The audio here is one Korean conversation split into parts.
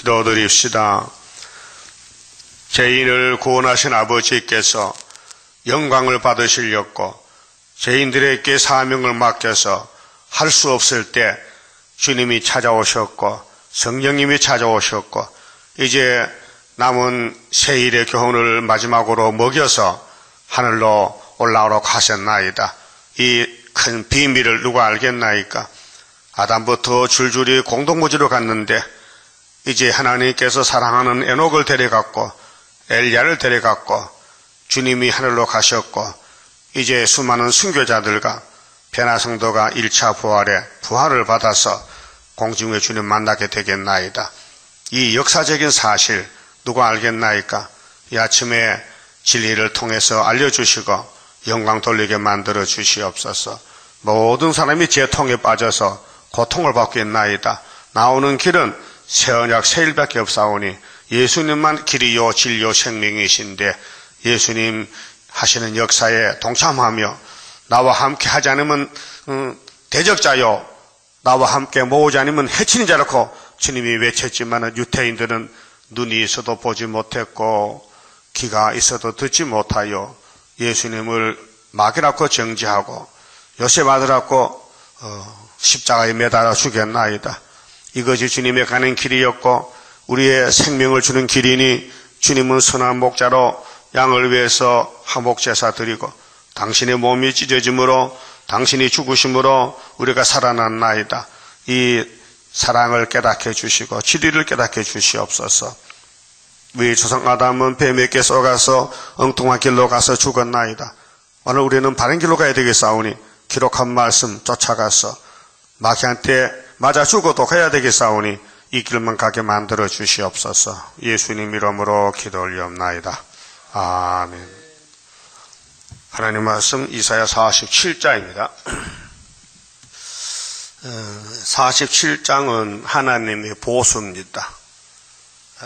기도드립시다. 죄인을 구원하신 아버지께서 영광을 받으시려고 죄인들에게 사명을 맡겨서 할 수 없을 때 주님이 찾아오셨고 성령님이 찾아오셨고 이제 남은 세일의 교훈을 마지막으로 먹여서 하늘로 올라오러 가셨나이다. 이 큰 비밀을 누가 알겠나이까? 아담부터 줄줄이 공동무지로 갔는데 이제 하나님께서 사랑하는 에녹을 데려갔고 엘리야를 데려갔고 주님이 하늘로 가셨고 이제 수많은 순교자들과 변화성도가 1차 부활에 부활을 받아서 공중의 주님 만나게 되겠나이다. 이 역사적인 사실 누가 알겠나이까? 이 아침에 진리를 통해서 알려주시고 영광 돌리게 만들어 주시옵소서. 모든 사람이 재통에 빠져서 고통을 받겠나이다. 나오는 길은 새 언약 새 일밖에 없사오니 예수님만 길이요 진리요 생명이신데 예수님 하시는 역사에 동참하며 나와 함께 하지 않으면 대적자요 나와 함께 모으지 않으면 해치는 자라고 주님이 외쳤지만 유태인들은 눈이 있어도 보지 못했고 귀가 있어도 듣지 못하여 예수님을 마귀라고 정죄하고 요셉 아들라고 십자가에 매달아 죽였나이다. 이것이 주님의 가는 길이었고 우리의 생명을 주는 길이니 주님은 선한 목자로 양을 위해서 화목제사 드리고 당신의 몸이 찢어짐으로 당신이 죽으심으로 우리가 살아났나이다. 이 사랑을 깨닫게 해주시고 진리를 깨닫게 해주시옵소서. 우리 조상 아담은 뱀에게 쏘가서 엉뚱한 길로 가서 죽었나이다. 오늘 우리는 바른 길로 가야 되겠사오니 기록한 말씀 쫓아가서 마귀한테 맞아 죽어도 가야 되겠사오니 이 길만 가게 만들어 주시옵소서. 예수님 이름으로 기도 올리옵나이다. 아멘. 하나님 말씀 이사야 47장입니다. 47장은 하나님의 보수입니다.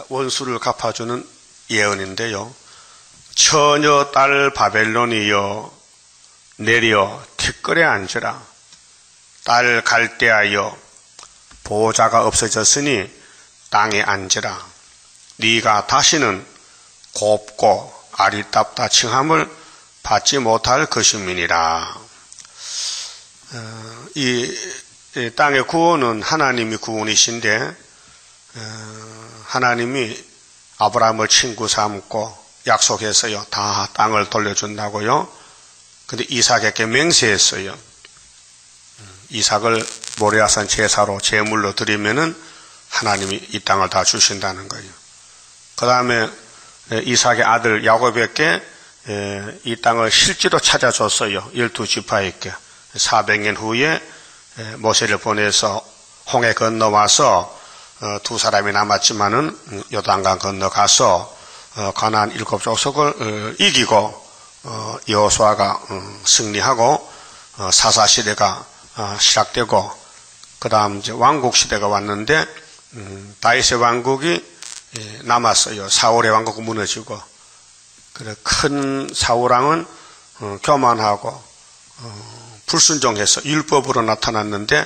원수를 갚아주는 예언인데요. 처녀 딸 바벨론이여 내려 티끌에 앉으라. 딸 갈대하여 보호자가 없어졌으니 땅에 앉으라. 네가 다시는 곱고 아리답다 칭함을 받지 못할 것임이니라. 이 땅의 구원은 하나님이 구원이신데 하나님이 아브라함을 친구 삼고 약속했어요. 다 땅을 돌려준다고요. 근데 이삭에게 맹세했어요. 이삭을 모리아산 제사로 제물로 드리면은 하나님이 이 땅을 다 주신다는 거예요. 그 다음에 이삭의 아들 야곱에게 이 땅을 실제로 찾아줬어요. 12지파에게. 400년 후에 모세를 보내서 홍해 건너와서 두 사람이 남았지만은 요단강 건너가서 가나안 7족속을 이기고 여호수아가 승리하고 사사시대가 시작되고 그 다음 이제 왕국시대가 왔는데 다윗의 왕국이 남았어요. 사울의 왕국이 무너지고 그래 큰 사울왕은 교만하고 불순종해서 율법으로 나타났는데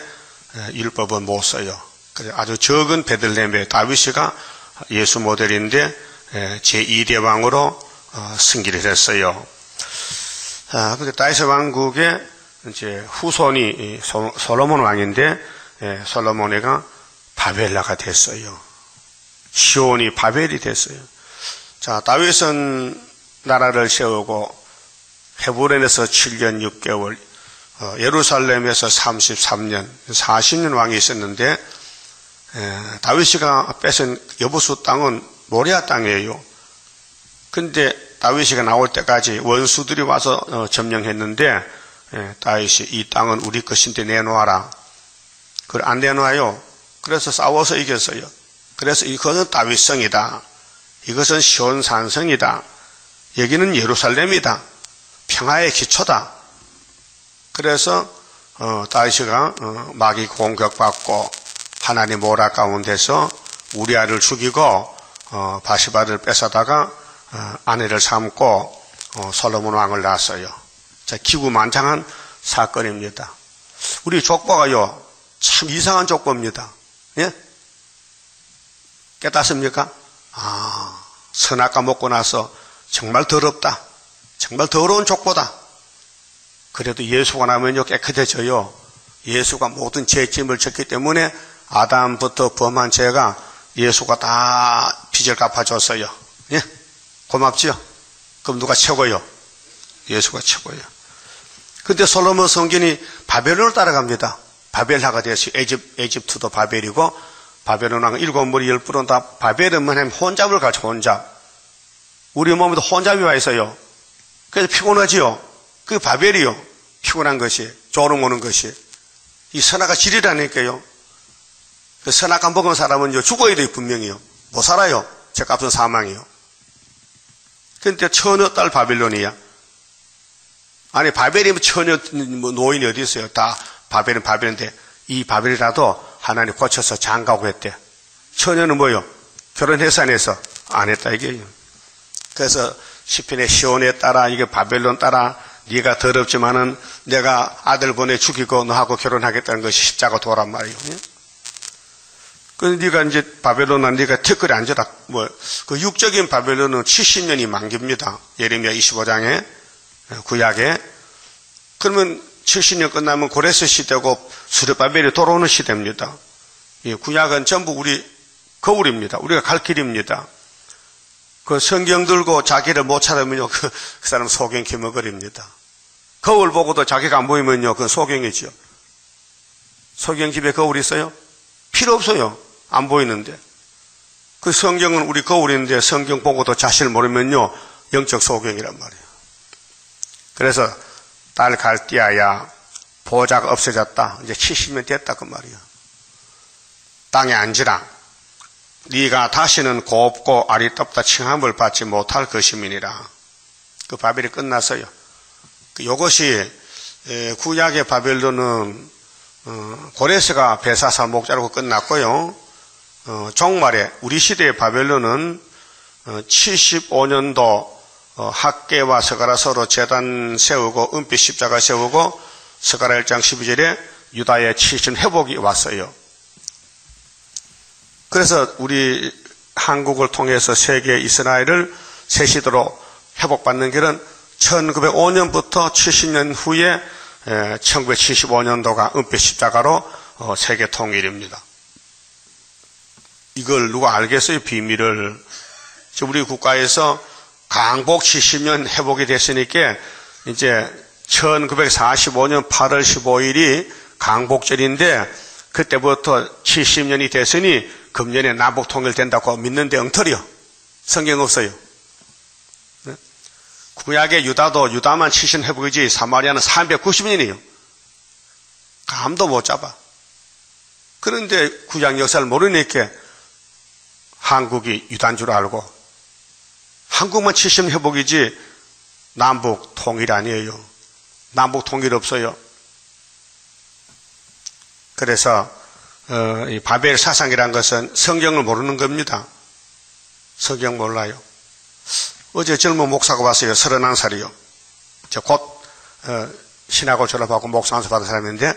율법은 못 써요. 그래 아주 적은 베들레헴의 다윗이가 예수 모델인데 제2대 왕으로 승기를 했어요. 근데 다윗의 왕국의 이제 후손이 솔로몬 왕인데 솔로몬이가 바벨라가 됐어요. 시온이 바벨이 됐어요. 자, 다윗은 나라를 세우고 헤브론에서 7년 6개월, 예루살렘에서 33년, 40년 왕이 있었는데 다윗이가 뺏은 여부수 땅은 모리아 땅이에요. 근데 다윗이가 나올 때까지 원수들이 와서 점령했는데 다윗이 이 땅은 우리 것인데 내놓아라. 그걸 안 내놔요. 그래서 싸워서 이겼어요. 그래서 이것은 다윗성이다. 이것은 시온산성이다. 여기는 예루살렘이다. 평화의 기초다. 그래서 다윗이가 마귀 공격받고 하나님 모라 가운데서 우리아를 죽이고 바시바를 뺏어다가 아내를 삼고 솔로몬 왕을 낳았어요. 자, 기구만장한 사건입니다. 우리 족보가요 참 이상한 족보입니다. 예? 깨닫습니까? 선악과 먹고 나서 정말 더럽다. 정말 더러운 족보다. 그래도 예수가 나면요 깨끗해져요. 예수가 모든 죄짐을 졌기 때문에 아담부터 범한 죄가 예수가 다 빚을 갚아줬어요. 예? 고맙지요? 그럼 누가 최고요? 예수가 최고예요. 근데 솔로몬 성전이 바벨론을 따라갑니다. 바벨하가 되었어요. 에집트도 바벨이고 바벨론 왕 7머리 10뿔은 다 바벨은 뭐냐면 혼잡을 가지고 혼잡. 우리 몸에도 혼잡이 와 있어요. 그래서 피곤하지요. 그게 바벨이요. 피곤한 것이, 졸음 오는 것이. 이 선악과 질이라니까요. 그 선악과 먹은 사람은요 죽어야 돼요. 분명히요. 못 살아요. 죄값은 사망이요. 그런데 처녀 딸 바벨론이야. 아니 바벨이면 처녀 노인이 어디 있어요. 다 바벨은 바벨인데 이 바벨이라도 하나님 고쳐서 장가고 했대. 처녀는 뭐요? 결혼해서 안 해서? 안 했다 이게요. 그래서 시편의 시온에 따라 이게 바벨론 따라 네가 더럽지만은 내가 아들 보내 죽이고 너하고 결혼하겠다는 것이 십자가 도란 말이에요. 그런데 네가 이제 바벨론은 네가 턱걸이 앉아라. 그 육적인 바벨론은 70년이 만기입니다. 예레미야 25장에 구약에. 그러면 70년 끝나면 고레스 시대고 수르바벨이 돌아오는 시대입니다. 구약은 전부 우리 거울입니다. 우리가 갈 길입니다. 그 성경 들고 자기를 못 찾으면요 그 사람 소경 기머거립니다. 거울 보고도 자기가 안 보이면요 그건 소경이지요. 소경 집에 거울 있어요? 필요 없어요. 안 보이는데. 그 성경은 우리 거울인데 성경 보고도 자신을 모르면요 영적 소경이란 말이에요. 그래서 딸 갈대아야 보호자가 없어졌다. 이제 70년 됐다 그 말이야. 땅에 앉으라. 네가 다시는 곱고 아리따다 칭함을 받지 못할 것임이니라. 그 바벨이 끝났어요. 이것이 구약의 바벨론은 고레스가 베사사 목자라고 끝났고요. 종말에 우리 시대의 바벨론은 75년도 학계와 스가랴 서로 제단 세우고 은빛 십자가 세우고 스가랴 1장 12절에 유다의 70년 회복이 왔어요. 그래서 우리 한국을 통해서 세계 이스라엘을 새 시대로 회복받는 길은 1905년부터 70년 후에 1975년도가 은빛 십자가로 세계 통일입니다. 이걸 누가 알겠어요? 비밀을. 우리 국가에서 강복 70년 회복이 됐으니까 이제 1945년 8월 15일이 강복절인데 그때부터 70년이 됐으니 금년에 남북 통일된다고 믿는데 엉터리요. 성경 없어요. 구약의 유다만 70년 회복이지 사마리아는 390년이에요. 감도 못 잡아. 그런데 구약 역사를 모르니까 한국이 유다인 줄 알고 한국만 70년 회복이지 남북 통일 아니에요. 남북 통일 없어요. 그래서 이 바벨 사상이란 것은 성경을 모르는 겁니다. 성경 몰라요. 어제 젊은 목사가 왔어요. 31살이요. 곧 신학을 졸업하고 목사 안수 받은 사람인데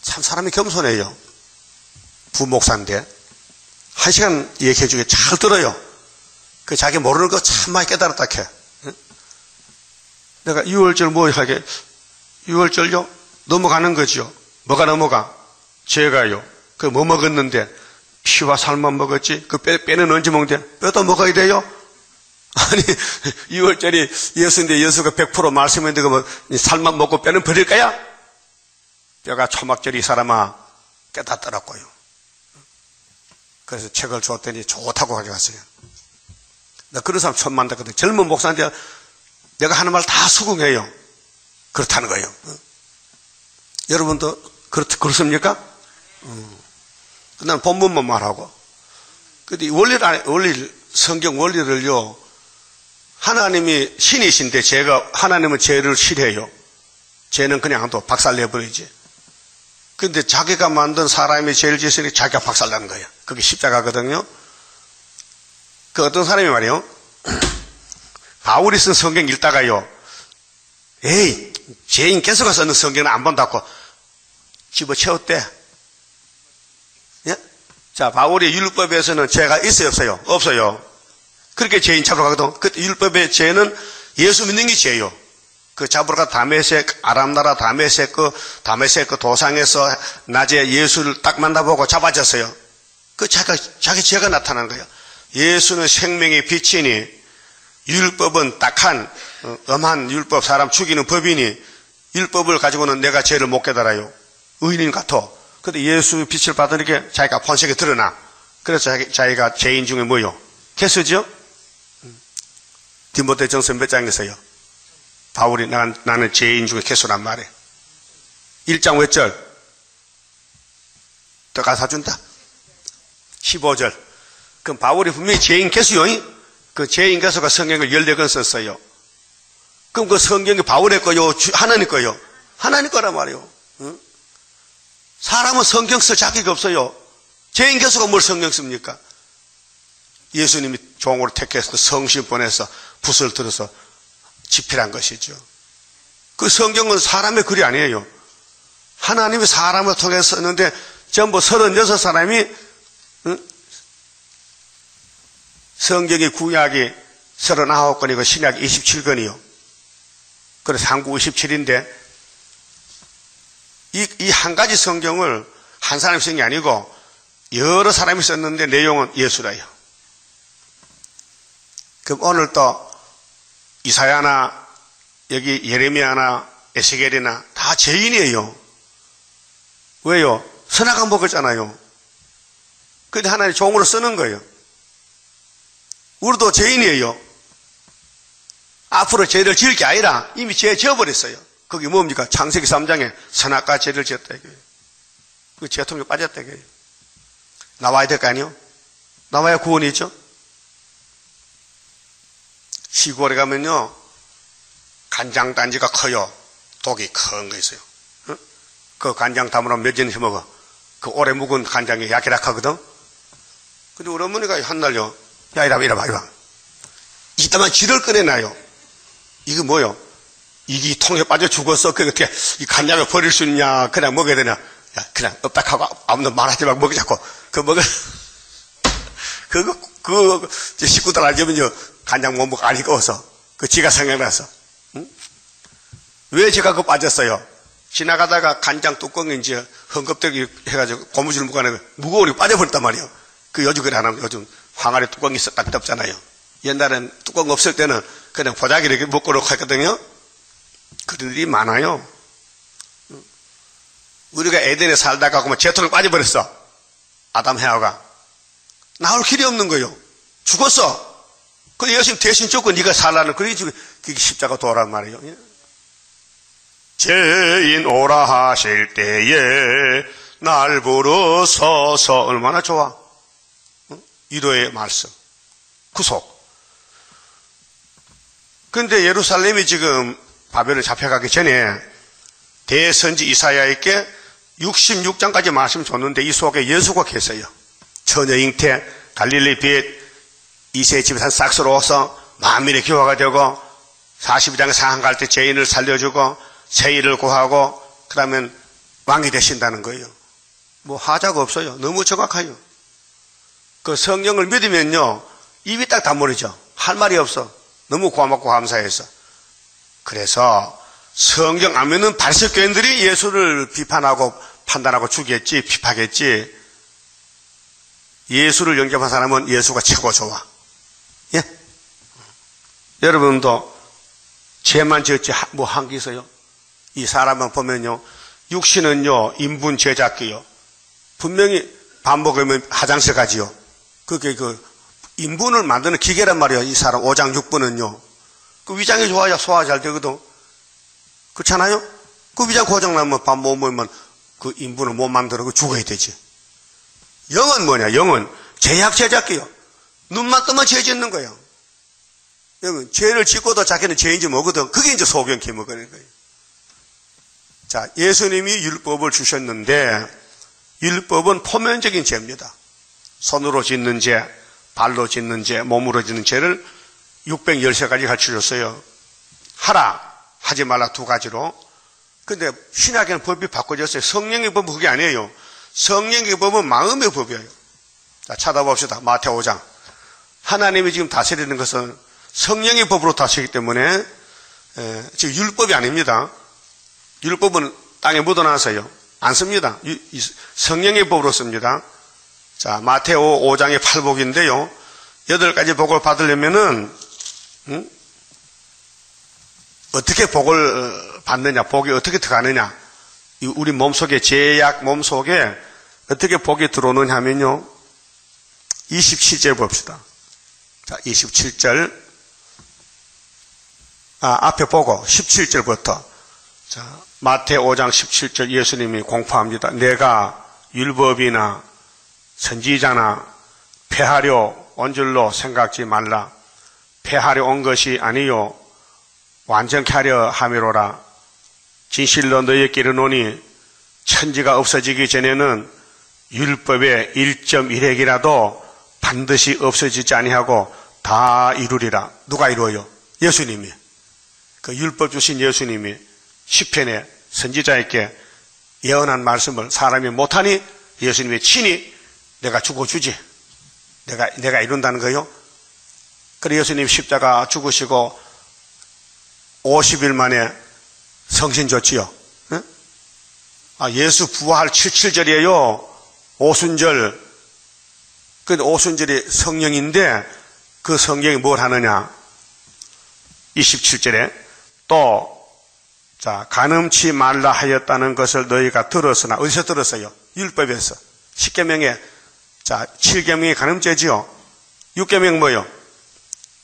참 사람이 겸손해요. 부목사인데 1시간 얘기해 주게 잘 들어요. 그 자기 모르는 거 참 많이 깨달았다 캐. 내가 6월절 뭐 하게 6월절요? 넘어가는 거죠. 뭐가 넘어가? 죄가요. 그 뭐 먹었는데 피와 살만 먹었지? 그 빼는 언제 먹는데? 뼈도 먹어야 돼요? 아니 6월절이 예수인데 예수가 100% 말씀했는데 뭐 살만 먹고 뼈는 버릴 거야? 뼈가 초막절이 이 사람아 깨닫더라고요. 그래서 책을 줬더니 좋다고 가져갔어요. 나 그런 사람 처음 만났거든. 젊은 목사인데 내가 하는 말 다 수긍해요. 그렇다는 거예요. 여러분도 그렇습니까? 난 본문만 말하고. 근데 성경 원리를요, 하나님이 신이신데 하나님은 죄를 싫어해요. 죄는 그냥 또 박살내버리지. 근데 자기가 만든 사람이 죄를 지으니 자기가 박살나는 거예요. 그게 십자가거든요. 그 어떤 사람이 말이에요. 바울이 쓴 성경 읽다가요. 에이, 죄인께서가 쓰는 성경은 안 본다고 집어채웠대. 예? 자, 바울이 율법에서는 죄가 있어요, 없어요? 없어요. 그렇게 죄인 잡으러 가거든. 그 율법의 죄는 예수 믿는 게 죄예요. 그 잡으러 가 다메섹, 아람 나라 다메섹 그 도상에서 낮에 예수를 딱 만나보고 잡아졌어요. 그 자기 죄가 나타난 거예요. 예수는 생명의 빛이니 율법은 딱한 엄한 율법, 사람 죽이는 법이니 율법을 가지고는 내가 죄를 못 깨달아요. 의인인 같아. 근데 예수 빛을 받으니까 자기가 본색이 드러나. 그래서 자기가 죄인 중에 뭐요? 개수죠? 디모데전서 몇 장에서요? 바울이 나는 죄인 중에 개수란 말이에요. 1장 몇 절? 더 가사준다. 15절. 그럼 바울이 분명히 죄인 개수요. 그 죄인 개수가 성경을 14권 썼어요. 그럼 그 성경이 바울의 거요? 하나님 거요? 하나님 거란 말이에요. 응? 사람은 성경 쓸 자격이 없어요. 죄인 개수가 뭘 성경 씁니까? 예수님이 종으로 택해서 성신 보내서 붓을 들어서 집필한 것이죠. 그 성경은 사람의 글이 아니에요. 하나님이 사람을 통해서 썼는데 전부 36사람이 성경의 구약이 39권이고 신약이 27권이요. 그래서 한국 57인데 이 한 가지 성경을 한 사람이 쓴 게 아니고 여러 사람이 썼는데 내용은 예수라요. 그럼 오늘 또 이사야나 여기 예레미야나 에스겔이나 다 죄인이에요. 왜요? 선악한 먹었잖아요. 근데 하나님 종으로 쓰는 거예요. 우리도 죄인이에요. 앞으로 죄를 지을 게 아니라 이미 죄 지어버렸어요. 그게 뭡니까? 창세기 3장에 선악과 죄를 지었다 이거예요. 그 죄통에 빠졌다 이거예요. 나와야 될 거 아니에요? 나와야 구원이 있죠? 시골에 가면요, 간장단지가 커요. 독이 큰 거 있어요. 응? 그 간장 담으러 몇 전씩 먹어. 그 오래 묵은 간장이 야기락하거든? 근데 우리 어머니가 한날요, 야, 이래봐. 이따만 쥐를 꺼내놔요. 이게 뭐요? 이게 통에 빠져 죽었어. 그 어떻게 이 간장을 버릴 수 있냐? 그냥 먹어야 되냐? 야, 그냥 엎딱하고 아무도 말하지 말고 먹자고. 그 먹어. 그 식구들 알려면요, 간장 못 먹고 안 익어서. 그 지가 생각나서. 응? 왜 제가 그거 빠졌어요? 지나가다가 간장 뚜껑에 이제 헝겊대기 해가지고 고무줄 묶어내고 무거우니 빠져버렸단 말이에요. 그 요즘 그래 안 하면 요즘 항아리 뚜껑이 딱 없잖아요. 옛날엔 뚜껑 없을 때는 그냥 보자기를 이렇게 묶고 놓고 했거든요. 그런 일이 많아요. 우리가 에덴에 살다가 그만 재통에 빠져버렸어. 아담 해와가. 나올 길이 없는 거예요. 죽었어. 근데 예수님 대신 죽고 네가 살라는 그게 십자가 도란 말이에요. 죄인 오라 하실 때에 날 부르소서. 얼마나 좋아. 위로의 말씀. 구속. 그런데 예루살렘이 지금 바벨에 잡혀가기 전에 대선지 이사야에게 66장까지 말씀 줬는데 이 속에 예수가 계세요. 처녀 잉태, 갈릴리 빛, 이세 집에서 싹스러워서 만민의 기화가 되고 42장에 상한 갈 때 죄인을 살려주고 세일을 구하고 그러면 왕이 되신다는 거예요. 뭐 하자가 없어요. 너무 정확해요. 그 성경을 믿으면요 입이 딱 다물어져. 할 말이 없어. 너무 고맙고 감사해서. 그래서 성경 안 믿는 바리새교인들이 예수를 비판하고 판단하고 죽였지 비판했지. 예수를 영접한 사람은 예수가 최고 좋아. 예? 여러분도 죄만 지었지 뭐 한 게 있어요? 이 사람만 보면요 육신은요 인분 제작기요. 분명히 밥 먹으면 화장실 가지요. 그게 인분을 만드는 기계란 말이에요. 이 사람 5장 6분은요. 그 위장이 좋아야 소화 잘 되거든. 그렇잖아요? 그 위장 고장나면 밥 못 먹으면 그 인분을 못 만들어 죽어야 되지. 영은 뭐냐? 영은 제약 제작기요. 눈만 뜨면 죄 짓는 거예요. 영은 죄를 짓고도 자기는 죄인지 모거든. 그게 이제 소변기 먹는 거예요. 자, 예수님이 율법을 주셨는데 율법은 포면적인 죄입니다. 손으로 짓는 죄, 발로 짓는 죄, 몸으로 짓는 죄를 613가지 가르쳐줬어요. 하라, 하지 말라 두 가지로. 근데 신약에는 법이 바꿔졌어요. 성령의 법은 그게 아니에요. 성령의 법은 마음의 법이에요. 자, 찾아봅시다. 마태오 5장. 하나님이 지금 다스리는 것은 성령의 법으로 다스리기 때문에 지금 율법이 아닙니다. 율법은 땅에 묻어놔서요. 안 씁니다. 성령의 법으로 씁니다. 자, 마태오 5장의 8복인데요. 8가지 복을 받으려면은 어떻게 복을 받느냐, 복이 어떻게 들어가느냐, 우리 몸속에, 죄악 몸속에 어떻게 복이 들어오느냐 하면요, 27절 봅시다. 자, 27절. 앞에 보고 17절부터. 자, 마태 5장 17절 예수님이 공포합니다. 내가 율법이나 선지자나 폐하려 온 줄로 생각지 말라. 폐하려 온 것이 아니요 완전케 하려 함이로라. 진실로 너희에게 이르노니 천지가 없어지기 전에는 율법의 1.1핵이라도 반드시 없어지지 아니하고 다 이루리라. 누가 이루어요? 예수님이. 그 율법 주신 예수님이 시편에 선지자에게 예언한 말씀을 사람이 못하니 예수님이 친히 내가 죽어주지. 내가 이룬다는 거요. 그래 예수님 십자가 죽으시고 50일 만에 성신 줬지요. 응? 예수 부활 77절이에요. 오순절. 그 오순절이 성령인데 그 성령이 뭘 하느냐? 27절에 또 자, 간음치 말라 하였다는 것을 너희가 들었으나 어디서 들었어요? 율법에서. 10계명에 자, 7계명이 간음죄지요. 6계명 뭐요?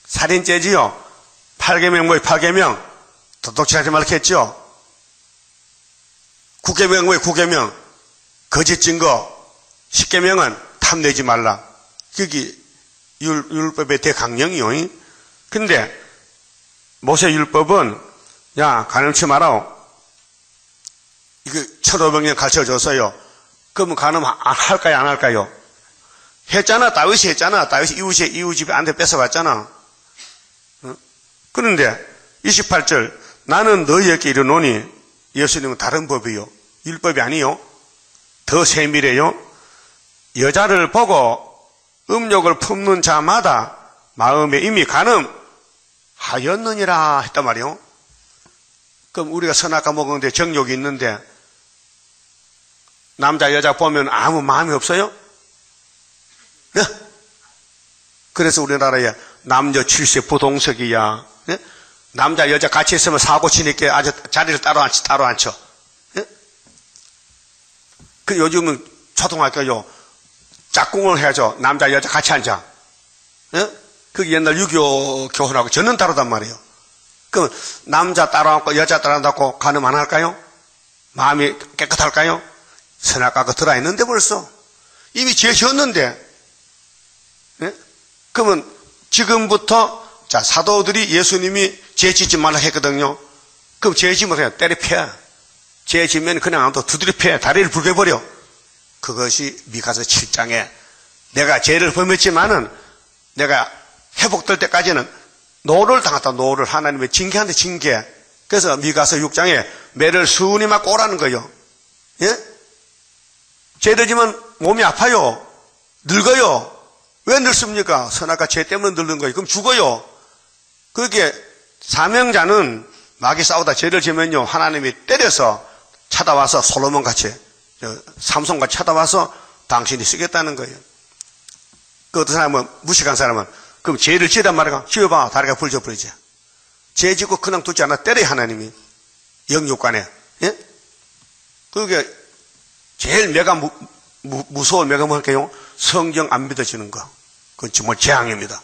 살인죄지요. 8계명 뭐요? 8계명 도둑질하지 말라 했죠. 9계명 뭐요? 9계명 거짓 증거. 10계명은 탐내지 말라. 여기 율법의 대강령이요. 근데 모세 율법은 야, 간음치 마라. 이거 1500년 가르쳐줬어요. 그러면 간음 할까요? 안 할까요? 했잖아. 다윗이 했잖아. 다윗이 이웃집에 안대 뺏어갔잖아. 그런데 28절 나는 너희에게 이르노니 예수님은 다른 법이요. 율법이 아니요. 더 세밀해요. 여자를 보고 음욕을 품는 자마다 마음에 이미 간음하였느니라 했단 말이요. 그럼 우리가 선악과 먹었는데 정욕이 있는데 남자 여자 보면 아무 마음이 없어요? 네? 그래서 우리나라에 남녀 7세 부동석이야. 네? 남자 여자 같이 있으면 사고 치니까 아주 자리를 따로 앉혀. 네? 그 요즘은 초등학교요 짝꿍을 해야죠. 남자 여자 같이 앉아. 네? 그게 옛날 6.25 교훈하고 전혀 다르단 말이에요. 그럼 남자 따로 앉고 여자 따로 앉고 간음 안 할까요? 마음이 깨끗할까요? 선악과가 들어있는데 벌써 이미 죄 지었는데. 네? 그러면 지금부터 자 사도들이 예수님이 죄 짓지 말라 했거든요. 그럼 죄 지면 그냥 때려 패. 죄 지면 그냥 안 둬 두드려 패. 다리를 붉혀버려. 그것이 미가서 7장에 내가 죄를 범했지만은 내가 회복될 때까지는 노를 당했다. 노를 하나님의 징계한테 징계. 그래서 미가서 6장에 매를 순히 맞고 오라는 거예요. 예? 죄를 지면 몸이 아파요. 늙어요. 왜 늙습니까? 선악과 죄 때문에 늙는 거예요. 그럼 죽어요. 그렇게 사명자는 마귀 싸우다 죄를 지면요 하나님이 때려서 찾아와서 솔로몬같이 삼손같이 찾아와서 당신이 쓰겠다는 거예요. 그 어떤 사람은 무식한 사람은 그럼 죄를 지으란 말이야. 지어봐. 다리가 불져버리지. 죄 짓고 그냥 두지 않아. 때려요 하나님이. 영육간에. 예? 그게 제일 내가 무서운 내가 뭘까요? 성경 안 믿어지는 거. 그건 정말 재앙입니다.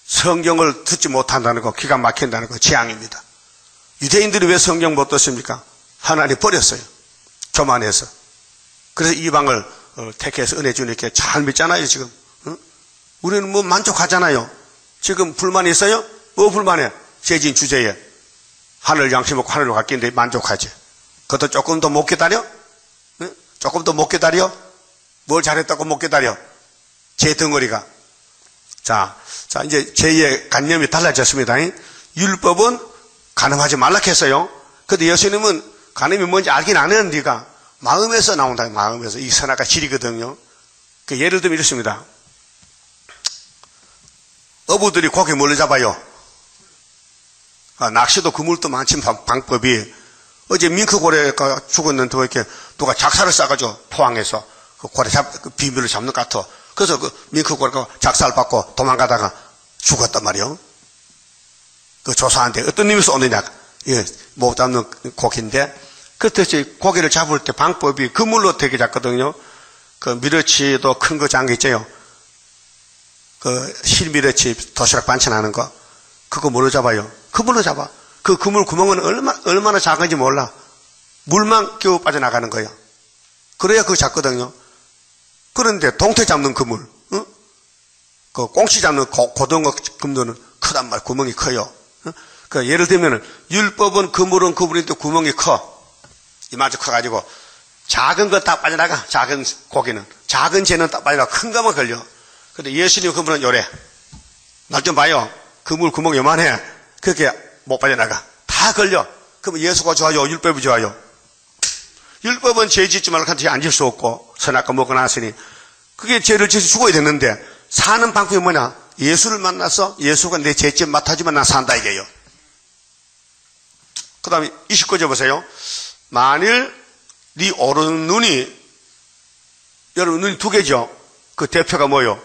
성경을 듣지 못한다는 거, 기가 막힌다는 거 재앙입니다. 유대인들이 왜 성경 못 듣습니까? 하나님 버렸어요. 교만해서. 그래서 이방을 택해서 은혜 주니까 잘 믿잖아요 지금. 우리는 뭐 만족하잖아요. 지금 불만이 있어요? 뭐 불만해? 세진 주제에 하늘 양식 먹고 하늘로 갔겠는데 만족하지. 그것도 조금 더 못 기다려? 응? 조금 더 못 기다려? 뭘 잘했다고 못 기다려? 제 덩어리가. 자 이제 제2의 관념이 달라졌습니다. 율법은 간음하지 말라 했어요. 근데 예수님은 간음이 뭔지 알긴 안 했는 네가 마음에서 나온다. 마음에서 이 선악과 질이거든요. 예를 들면 이렇습니다. 어부들이 고기 뭘로 잡아요? 낚시도 그물도 많지만 방법이, 어제 밍크고래가 죽었는데 이렇게 누가 작살을 싸가지고 포항에서 그 고래 그 비밀을 잡는 것 같아. 그래서 그 밍크고래가 작살 받고 도망가다가 죽었단 말이요. 그 조사한테 어떤 의미에서 오느냐. 예, 못 잡는 고기인데, 그렇듯이 고기를 잡을 때 방법이 그물로 되게 잡거든요. 그 미러치도 큰 거 장기 있죠. 그 실미러치 도시락 반찬하는 거. 그거 뭘로 잡아요? 그물로 잡아. 그 그물 구멍은 얼마나 작은지 몰라. 물만 겨우 빠져나가는 거예요. 그래야 그거 잡거든요. 그런데 동태 잡는 그물, 응? 그 꽁치 잡는 고등어 그물은 크단 말, 구멍이 커요. 응? 그 예를 들면 율법은 그물인데 구멍이 커. 이만큼 커가지고 작은 거 딱 빠져나가. 작은 고기는, 작은 재는 딱 빠져나가. 큰 거만 걸려. 근데 예수님 그물은 요래. 날 좀 봐요. 그물 구멍 요만해. 그렇게 못 빠져나가. 다 걸려. 그럼 예수가 좋아요? 율법이 좋아요? 율법은 죄 짓지 말고 한테 앉을 수 없고, 선악과 먹고 났으니 그게 죄를 지어서 죽어야 되는데, 사는 방법이 뭐냐? 예수를 만나서 예수가 내 죄짐 맡아주면 난 산다 이게요. 그 다음에 29절 보세요. 만일 네 오른 눈이, 여러분 눈이 두 개죠? 그 대표가 뭐요?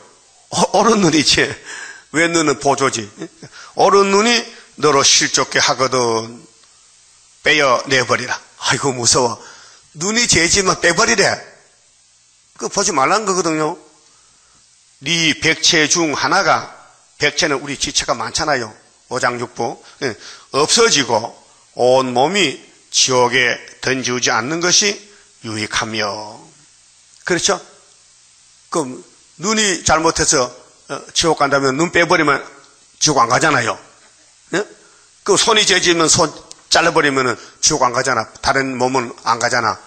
오른 눈이지. 왼 눈은 보조지. 오른 눈이 너로 실족게 하거든 빼어내버리라. 아이고 무서워. 눈이 죄지면 빼버리래. 그거 보지 말라는 거거든요. 네 백체 중 하나가, 백체는 우리 지체가 많잖아요. 오장육부. 없어지고 온 몸이 지옥에 던지지 않는 것이 유익하며. 그렇죠? 그럼 눈이 잘못해서 지옥 간다면 눈 빼버리면 지옥 안 가잖아요. 예? 그 손이 죄지면 손 잘라버리면 지옥 안 가잖아. 다른 몸은 안 가잖아.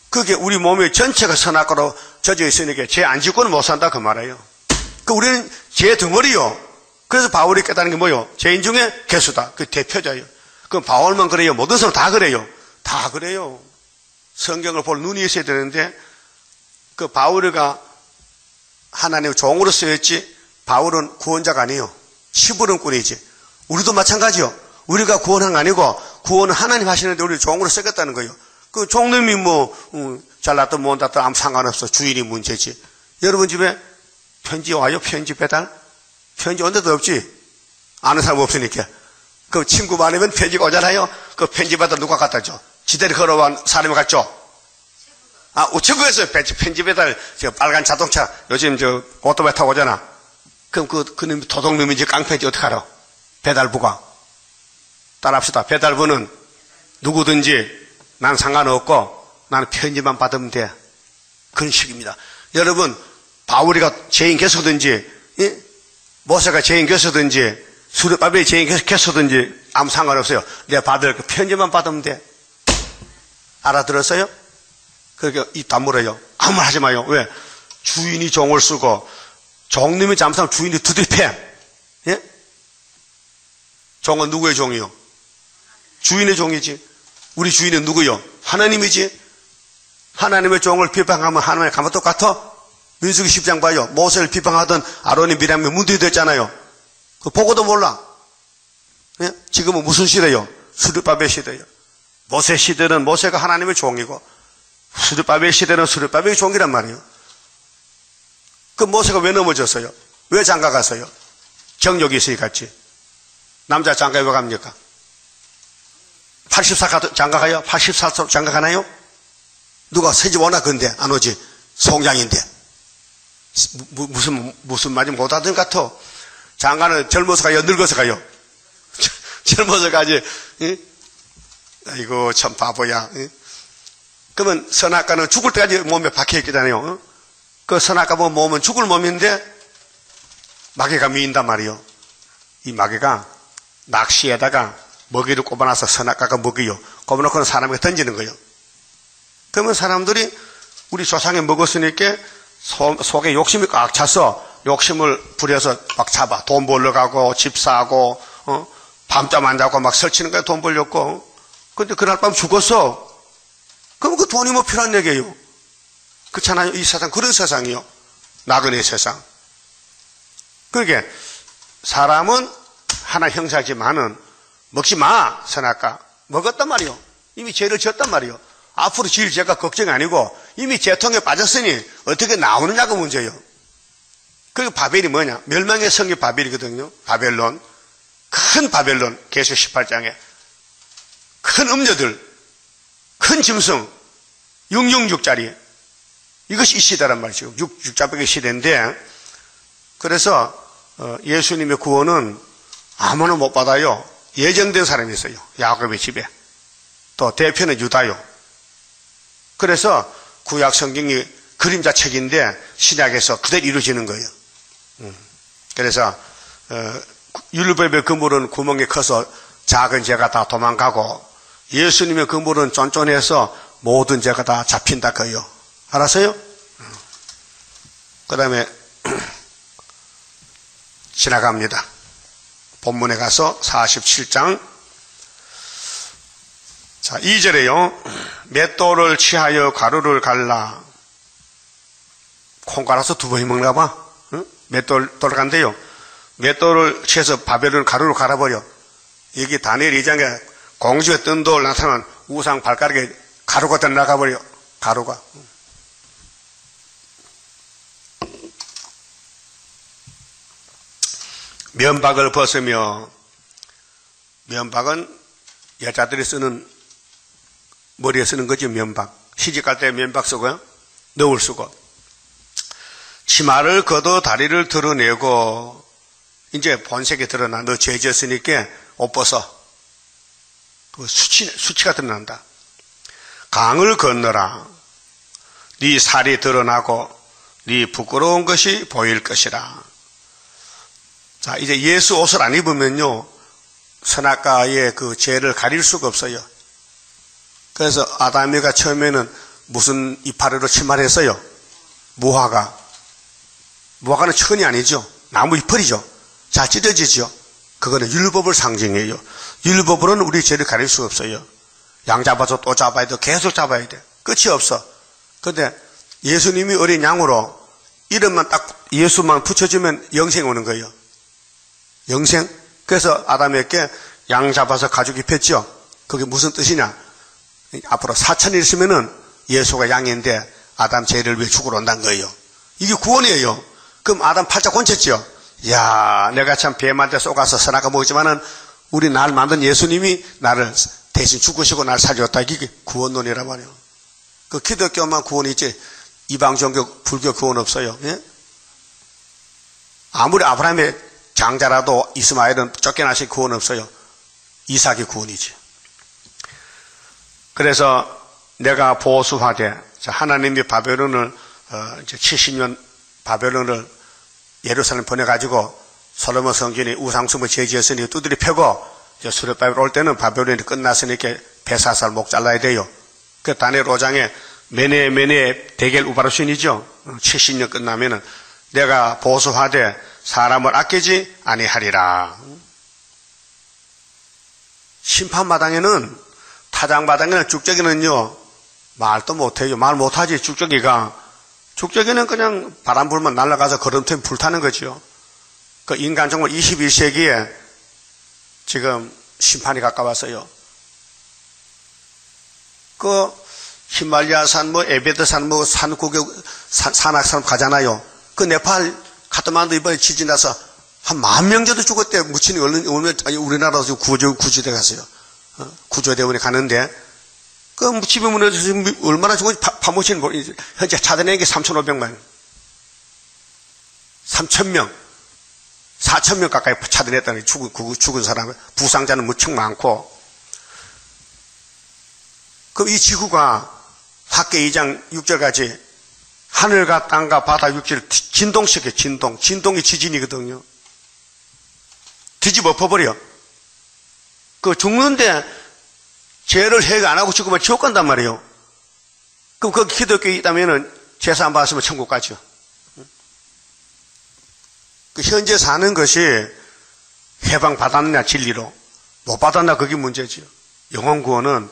그게 우리 몸의 전체가 선악과로 젖어 있으니까 죄 안 짓고는 못 산다 그 말이에요. 그 우리는 죄 덩어리요. 그래서 바울이 깨달은 게 뭐요? 죄인 중에 개수다. 그 대표자예요. 그 바울만 그래요? 모든 사람 다 그래요? 다 그래요. 성경을 볼 눈이 있어야 되는데, 그 바울이가 하나님의 종으로 쓰였지, 바울은 구원자가 아니에요. 시부름꾼이지. 우리도 마찬가지요. 우리가 구원한 거 아니고 구원은 하나님 하시는데 우리 종으로 쓰겠다는 거예요. 그 종놈이 잘났든 못났든 아무 상관없어. 주인이 문제지. 여러분 집에 편지 와요? 편지 배달? 편지 온 데도 없지. 아는 사람 없으니까. 그 친구 많으면 편지가 오잖아요. 그 편지 받아 누가 갖다 줘? 지대를 걸어온 사람이 갔죠? 우체국에서 편지 배달, 빨간 자동차, 요즘 오토바이 타고 오잖아. 그럼 그놈이 도둑놈인지 깡패인지 어떻게 알아? 배달부가. 따라합시다. 배달부는 누구든지 난 상관없고 나는 편지만 받으면 돼. 그런 식입니다. 여러분, 바울이가 죄인 개수든지, 모세가 죄인 개수든지, 수르바벨이 죄인 개수든지 아무 상관없어요. 내가 받을 그 편지만 받으면 돼. 알아들었어요? 그러니까 입 다물어요. 아무 말 하지 마요. 왜? 주인이 종을 쓰고 종님이 잠수하면 주인이 두들패. 예? 종은 누구의 종이요? 주인의 종이지. 우리 주인은 누구요? 하나님이지. 하나님의 종을 비방하면 하나님의 가만 똑같아? 민수기 10장 봐요. 모세를 비방하던 아론이 미람이 문둥이 됐잖아요. 그 보고도 몰라. 예? 지금은 무슨 시대요? 수르바벨 시대요. 모세 시대는 모세가 하나님의 종이고 수르바벨 시대는 수르바벨의 종이란 말이에요. 그 모세가 왜 넘어졌어요? 왜 장가 갔어요? 정욕이 있으니 갔지. 남자 장가 왜 갑니까? 84 장가 가요? 84로 장가 가나요? 누가 새집 오나 근데 안 오지. 송장인데. 무슨 말이 못 하던 것 같아. 장가는 젊어서 가요? 늙어서 가요? 젊어서 가지. 응? 아이고 참 바보야. 응? 그러면 선악과는 죽을 때까지 몸에 박혀있겠잖아요. 응? 그 선악과 보면 몸은 죽을 몸인데 마귀가 미인단 말이요. 이 마귀가 낚시에다가 먹이를 꼽아놔서 선악과가 먹이요. 꼽아놓고는 사람에게 던지는 거예요. 그러면 사람들이 우리 조상에 먹었으니까 속에 욕심이 꽉 차서 욕심을 부려서 막 잡아. 돈 벌러 가고 집 사고 밤잠 안 자고 막 설치는 거야. 돈 벌렸고. 근데 그날 밤 죽었어. 그럼 그 돈이 뭐 필요한 얘기예요. 그렇잖아요. 이 세상 그런 세상이요. 나그네 세상. 그러게 사람은 하나 형사지만은 먹지 마, 선악과. 먹었단 말이요. 이미 죄를 지었단 말이요. 앞으로 지을 죄가 걱정이 아니고 이미 죄통에 빠졌으니 어떻게 나오느냐가 문제예요. 그리고 바벨이 뭐냐? 멸망의 성이 바벨이거든요. 바벨론. 큰 바벨론, 계시록 18장에. 큰 음녀들, 큰 짐승, 666짜리. 이것이 이 시대란 말이죠. 육자백의 시대인데, 그래서 예수님의 구원은 아무나 못 받아요. 예정된 사람이 있어요. 야곱의 집에. 또 대표는 유다요. 그래서 구약 성경이 그림자 책인데 신약에서 그대로 이루어지는 거예요. 그래서 율법의 그물은 구멍이 커서 작은 죄가 다 도망가고 예수님의 그물은 쫀쫀해서 모든 죄가 다 잡힌다 거예요. 알았어요? 그 다음에 지나갑니다. 본문에 가서 47장. 자, 2절에요. 맷돌을 취하여 가루를 갈라. 콩 갈아서 두 번이 먹나 봐. 응? 맷돌 돌아간대요. 맷돌을 취해서 바벨론 가루를 갈아버려. 여기 다니엘 2장에 공주의 뜬 돌 나타난 우상 발가락에 가루가 더 나가버려. 가루가. 면박을 벗으며, 면박은 여자들이 쓰는, 머리에 쓰는 거지, 면박. 시집갈 때 면박 쓰고요. 너울 쓰고. 치마를 걷어 다리를 드러내고, 이제 본색이 드러나. 너 죄 지었으니까 옷 벗어. 수치가 드러난다. 강을 건너라. 네 살이 드러나고, 네 부끄러운 것이 보일 것이라. 자, 이제 예수 옷을 안 입으면요, 선악과의 그 죄를 가릴 수가 없어요. 그래서 아담이가 처음에는 무슨 이파리로 침발했어요? 무화과. 무화과는 천이 아니죠. 나무 이파리죠. 자, 찢어지죠. 그거는 율법을 상징해요. 율법으로는 우리 죄를 가릴 수가 없어요. 양 잡아서 또 잡아야 돼. 계속 잡아야 돼. 끝이 없어. 근데 예수님이 어린 양으로 이름만 딱 예수만 붙여주면 영생 오는 거예요. 영생? 그래서 아담에게 양 잡아서 가죽 입혔죠. 그게 무슨 뜻이냐? 앞으로 4천이 있으면은 예수가 양인데 아담 죄를 위해 죽으러 온다는 거예요. 이게 구원이에요. 그럼 아담 팔자 곤쳤죠. 야, 내가 참 뱀한테 쏘가서 선악과 먹었지만은 우리 날 만든 예수님이 나를 대신 죽으시고 날 살렸다. 이게 구원론이란 말이에요. 그 기독교만 구원이지 이방 종교, 불교 구원 없어요. 예? 아무리 아브라함의 장자라도 이스마엘은 쫓겨나신 구원 없어요. 이삭이 구원이지. 그래서 내가 보수화돼. 하나님이 바벨론을 이제 70년 바벨론을 예루살렘 보내가지고 솔로몬 성전이 우상숭배 제지했으니 두드리 펴고 이제 수르바벨 올 때는 바벨론이 끝났으니까 배사살 목 잘라야 돼요. 그 다니엘 5장에 메네 데겔 우바르신이죠. 70년 끝나면은 내가 보수화돼 사람을 아끼지 아니하리라. 심판마당에는 타작마당에는 죽적이는요 말도 못해요. 말 못하지. 죽적이는 그냥 바람 불면 날아가서 걸음터에 불타는 거죠. 그 인간 정말 21세기에 지금 심판이 가까웠어요. 그 히말리아산 에베드산 산악산 가잖아요. 그 네팔 카트만두 이번에 지진 나서 한 10,000명 정도 죽었대. 무친이 우리나라에서 구조대 갔어요. 구조대원이 가는데 그 집에 무너져서 얼마나 죽은지 파묻히는 현재 찾아낸 게 3,500만 3,000명 4,000명 가까이 찾아냈다는 죽은 사람. 부상자는 무척 많고. 그럼 이 지구가 학계 2장 6절까지 하늘과 땅과 바다 육지를 진동시켜. 진동이 지진이거든요. 뒤집어 엎어버려. 그 죽는데 죄를 해가 안 하고 죽으면 지옥 간단 말이에요. 그럼 그 기독교에 있다면은 제사 안 받았으면 천국 가죠. 그 현재 사는 것이 해방 받았느냐 진리로 못 받았나 그게 문제죠. 영혼 구원은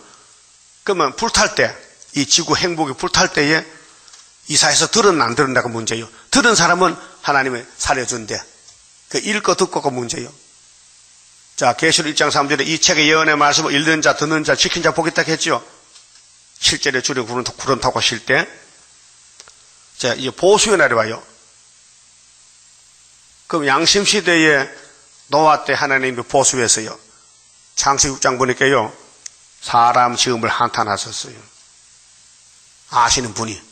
그러면 불탈 때, 이 지구 행복이 불탈 때에 이사해서 들은 안 들은다가 문제요. 들은 사람은 하나님이 살려준대. 그 읽고 듣고가 문제요. 자, 계시록 1장 3절에 이 책의 예언의 말씀을 읽는 자, 듣는 자, 지킨 자 보겠다 했죠. 실제로 주님 구름 타고 가실 때, 자, 이 보수의 날이 와요. 그럼 양심시대에 노아 때 하나님이 보수했어요. 창세기 6장 보니까요, 사람 지음을 한탄하셨어요. 아시는 분이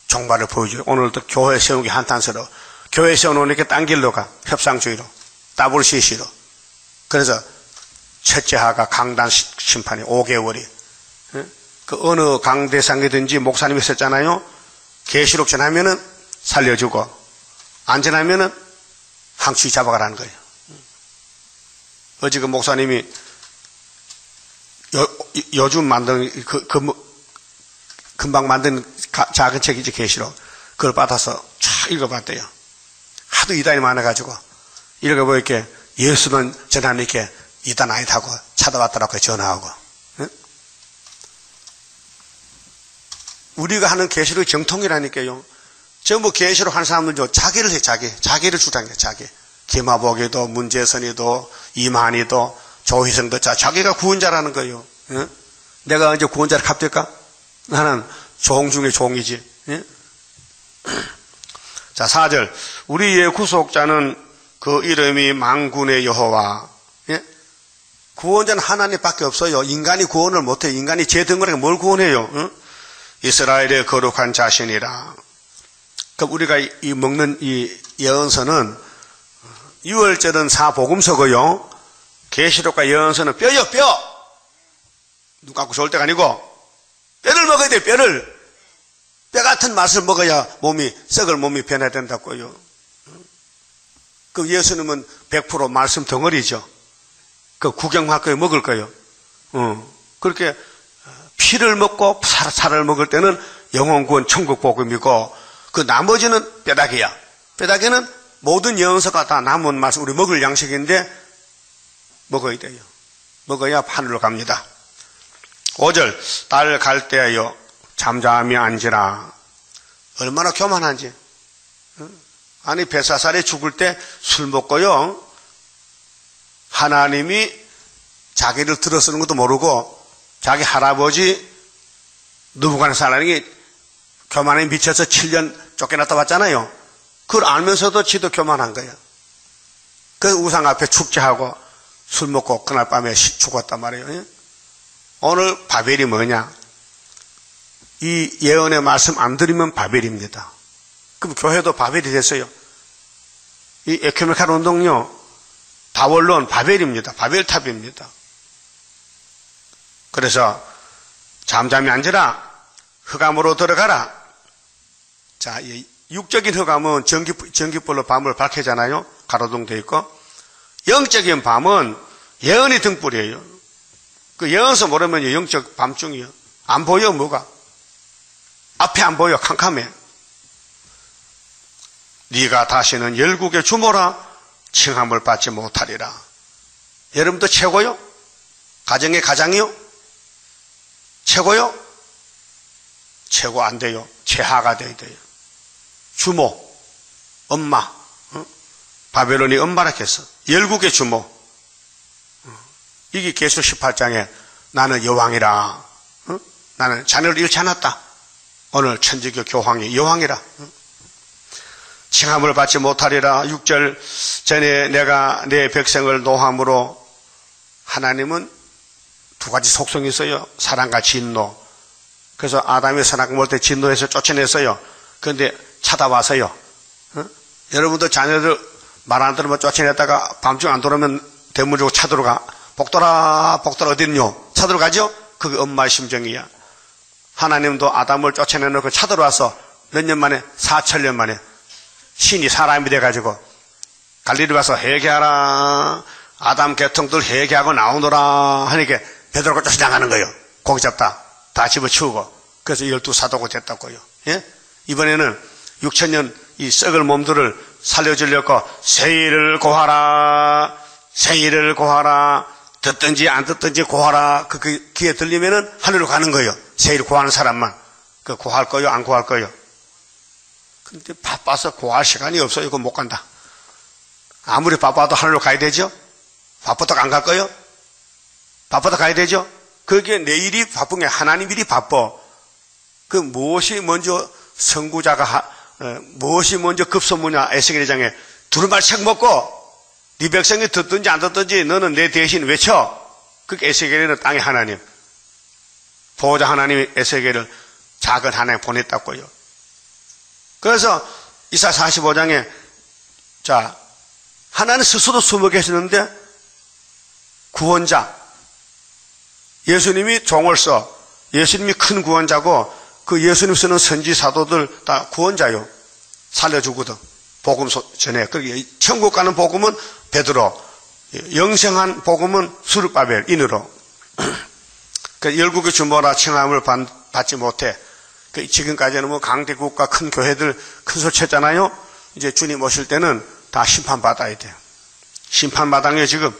종말을 보여줘요. 오늘도 교회 세우기 한탄스러워. 교회 세워놓으니까 딴 길로 가. 협상주의로. WCC로. 그래서 첫째 하가 강단 심판이 5개월이. 그 어느 강대상이든지 목사님이 썼잖아요. 계시록 전하면은 살려주고, 안 전하면은 항시 잡아가라는 거예요. 어제 그 목사님이 요즘 만든 금방 만든 작은 책이지, 계시록. 그걸 받아서 쫙 읽어봤대요. 하도 이단이 많아가지고 읽어보니까 예수는 전하니까 이단 아니다고 찾아왔더라고 전화하고. 응? 우리가 하는 계시록 정통이라니까요. 전부 계시록 하는 사람들 자기를 해, 자기를 주장해, 자기. 김하복이도 문재선이도 이만희도 조희성도 자기가 구원자라는 거예요. 응? 내가 언제 구원자를 합될까? 나는 종 중에 종이지. 응? 자, 4절. 우리의 구속자는 그 이름이 만군의 여호와. 예? 구원자는 하나님밖에 없어요. 인간이 구원을 못해. 인간이 죄 덩어리가 뭘 구원해요? 응? 이스라엘의 거룩한 자신이라. 그럼 우리가 이 먹는 이 예언서는 유월절은 사복음서고요. 계시록과 예언서는 뼈요, 뼈. 눈 감고 좋을 때가 아니고 뼈를 먹어야 돼, 뼈를. 뼈 같은 맛을 먹어야 썩을 몸이 변해야 된다고요. 그 예수님은 100% 말씀 덩어리죠. 그 구경할 거예요, 먹을 거예요. 그렇게 피를 먹고 살을 먹을 때는 영혼구원 천국 복음이고, 그 나머지는 뼈다귀야. 뼈다귀는 모든 예언서가 다 남은 말씀, 우리 먹을 양식인데 먹어야 돼요. 먹어야 하늘로 갑니다. 5절. 딸 갈대하여 잠잠히 앉으라. 얼마나 교만한지. 아니, 벳사살에 죽을 때 술 먹고요, 하나님이 자기를 들어쓰는 것도 모르고 자기 할아버지 느부갓네살이 교만에 미쳐서 7년 쫓겨났다 왔잖아요. 그걸 알면서도 지도 교만한 거예요. 그 우상 앞에 축제하고 술 먹고 그날 밤에 죽었단 말이에요. 오늘 바벨이 뭐냐? 이 예언의 말씀 안 들으면 바벨입니다. 그럼 교회도 바벨이 됐어요. 이 에큐메니칼 운동요, 다원론 바벨입니다. 바벨탑입니다. 그래서 잠잠히 앉으라. 흑암으로 들어가라. 자, 이 육적인 흑암은 전기불로 밤을 밝히잖아요. 가로등 되어 있고, 영적인 밤은 예언이 등불이에요. 그 예언서 모르면 영적 밤중이요. 안 보여, 뭐가. 앞에 안 보여, 캄캄해. 네가 다시는 열국의 주모라 칭함을 받지 못하리라. 여러분도 최고요? 가정의 가장이요? 최고요? 최고 안 돼요. 최하가 돼야 돼요. 주모, 엄마. 바벨론이 엄마라 했어. 열국의 주모. 이게 계시록 18장에 나는 여왕이라. 나는 자녀를 잃지 않았다. 오늘 천주교 교황이 여왕이라. 칭함을 받지 못하리라. 6절. 전에 내가 내 백성을 노함으로. 하나님은 두 가지 속성이 있어요. 사랑과 진노. 그래서 아담이 선악 먹을 때 진노해서 쫓아냈어요. 그런데 찾아와서요. 여러분도 자녀들 말 안 들으면 쫓아냈다가 밤중 안 돌아오면 대문 주고 찾으러가. 복돌아 어디는요? 찾으러가죠? 그게 엄마의 심정이야. 하나님도 아담을 쫓아내놓고 찾으러와서 몇 년 만에, 4천년 만에 신이 사람이 돼가지고 갈릴리 와서 회개하라. 아담 계통들 회개하고 나오노라 하니까 베드로가 쫓아나가는 거예요. 고기 잡다 다 집어치우고. 그래서 12사도가 됐다고요. 예? 이번에는 6천년 이 썩을 몸들을 살려주려고 세일을 고하라. 세일을 고하라. 듣든지 안 듣든지 고하라. 그 귀에 들리면은 하늘로 가는 거예요. 세일 고하는 사람만. 그 고할 거요, 안 고할 거요? 근데 바빠서 구할 시간이 없어요. 이거 못 간다. 아무리 바빠도 하늘로 가야 되죠? 바쁘다고 안 갈 거요? 바쁘다 가야 되죠? 그게 내일이 바쁜 게 하나님 일이 바빠. 그 무엇이 먼저 선구자가 무엇이 먼저 급선무냐 에스겔 2장에 두루마리 책 먹고 네 백성이 듣든지 안 듣든지 너는 내 대신 외쳐. 그게 에스겔에는 땅의 하나님 보호자 하나님이 에스겔을 작은 하나님 보냈다고요. 그래서 이사 45장에 자 하나님 스스로 숨어 계시는데 구원자 예수님이 종을 써 예수님이 큰 구원자고 그 예수님 쓰는 선지 사도들 다 구원자요. 살려주거든. 복음 전에. 그러게 천국 가는 복음은 베드로, 영생한 복음은 수르바벨 인으로. 그 열국의 주모라 칭함을 받지 못해. 그 지금까지는 뭐 강대국가 큰 교회들 큰 소리 쳤잖아요. 이제 주님 오실 때는 다 심판받아야 돼요. 심판마당에 지금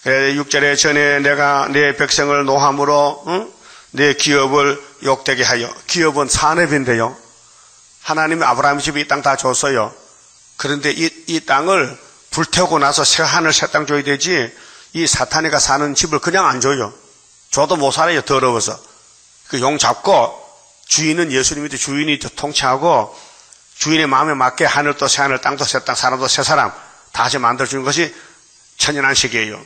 6절에 전에 내가 내 백성을 노함으로 응? 내 기업을 욕되게 하여. 기업은 산업인데요. 하나님이 아브라함 집에 이 땅 다 줬어요. 그런데 이 땅을 불태우고 나서 새 하늘 새 땅 줘야 되지 이 사탄이가 사는 집을 그냥 안 줘요. 줘도 못 살아요. 더러워서. 그 용 잡고 주인은 예수님이 주인이 통치하고 주인의 마음에 맞게 하늘도 새 하늘 땅도 새 땅 사람도 새 사람 다시 만들어주는 것이 천연안식이에요.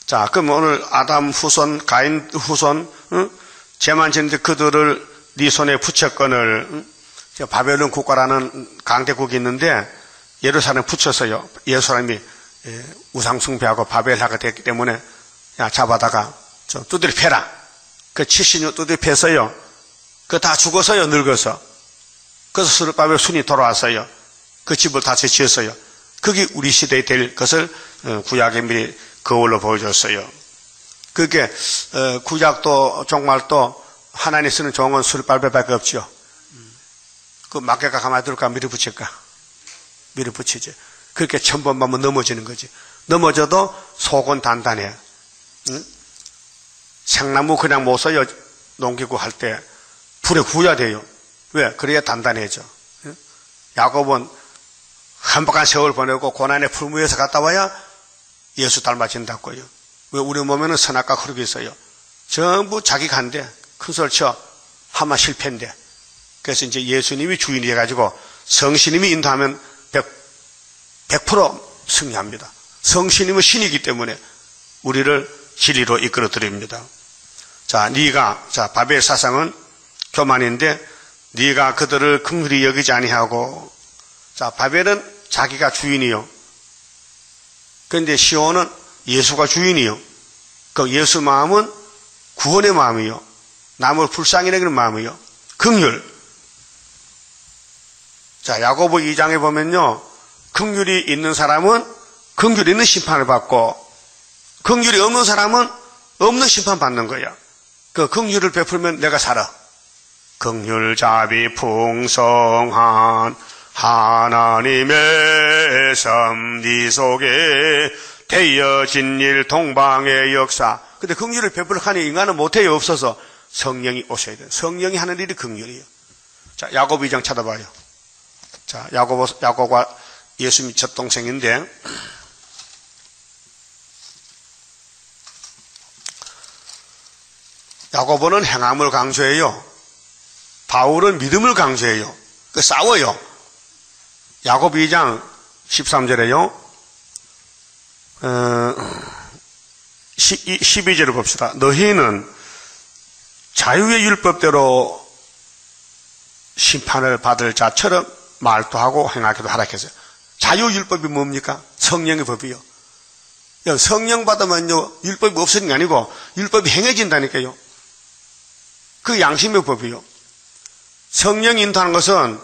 자, 그럼 오늘 아담 후손, 가인 후손, 응? 죄만 짓는데 그들을 네 손에 붙였거늘. 응? 바벨론 국가라는 강대국이 있는데 예루살렘 붙였어요. 예루살렘이 우상숭배하고 바벨하게 됐기 때문에 야 잡아다가 좀 두드려 패라. 그 70년 두드려 패서요. 그 다 죽었어요. 늙어서. 그래서 스룹바벨 순이 돌아왔어요. 그 집을 다시 지었어요. 그게 우리 시대에 될 것을 구약의 미리 거울로 보여줬어요. 그게 구약도 종말도 하나님 쓰는 종은 스룹바벨밖에 없죠. 그 마귀가 가만히 둘까 밀어붙일까? 밀어붙이지. 그렇게 1000번 보면 넘어지는 거지. 넘어져도 속은 단단해. 응? 생나무 그냥 못 써요. 농기구 할 때 불에 구워야 돼요. 왜? 그래야 단단해져. 응? 야곱은 한박한 세월 보내고 고난의 풀무에서 갔다 와야 예수 닮아진다고요. 왜? 우리 몸에는 선악과 흐르고 있어요. 전부 자기 간대. 큰 소리 쳐. 하면 실패인데. 그래서 이제 예수님이 주인이 해가지고 성신님이 인도하면 100% 승리합니다. 성신님은 신이기 때문에 우리를 진리로 이끌어 드립니다. 자, 자, 바벨 사상은 교만인데 네가 그들을 긍휼히 여기지 아니하고. 자, 바벨은 자기가 주인이요. 그런데 시온은 예수가 주인이요. 그 예수 마음은 구원의 마음이요. 남을 불쌍히 여기는 마음이요. 긍휼. 자, 야고보 2장에 보면요. 긍휼이 있는 사람은 긍휼이 있는 심판을 받고 긍휼이 없는 사람은 없는 심판 받는 거야. 그 긍휼을 베풀면 내가 살아. 긍휼자비 풍성한 하나님의 섭리 속에 되어진 일 동방의 역사. 근데 긍휼을 베풀하니 인간은 못해요. 없어서 성령이 오셔야 돼요. 성령이 하는 일이 긍휼이에요. 자, 야고보 2장 찾아봐요. 자, 야고보가 예수님이 첫 동생인데 야고보는 행함을 강조해요. 바울은 믿음을 강조해요. 그 싸워요. 야고보 2장 13절에요. 12절을 봅시다. 너희는 자유의 율법대로 심판을 받을 자처럼 말도하고 행하기도 하라 했어요. 자유율법이 뭡니까? 성령의 법이요. 성령 받으면요, 율법이 없어지는 게 아니고 율법이 행해진다니까요. 그 양심의 법이요. 성령이 인도하는 것은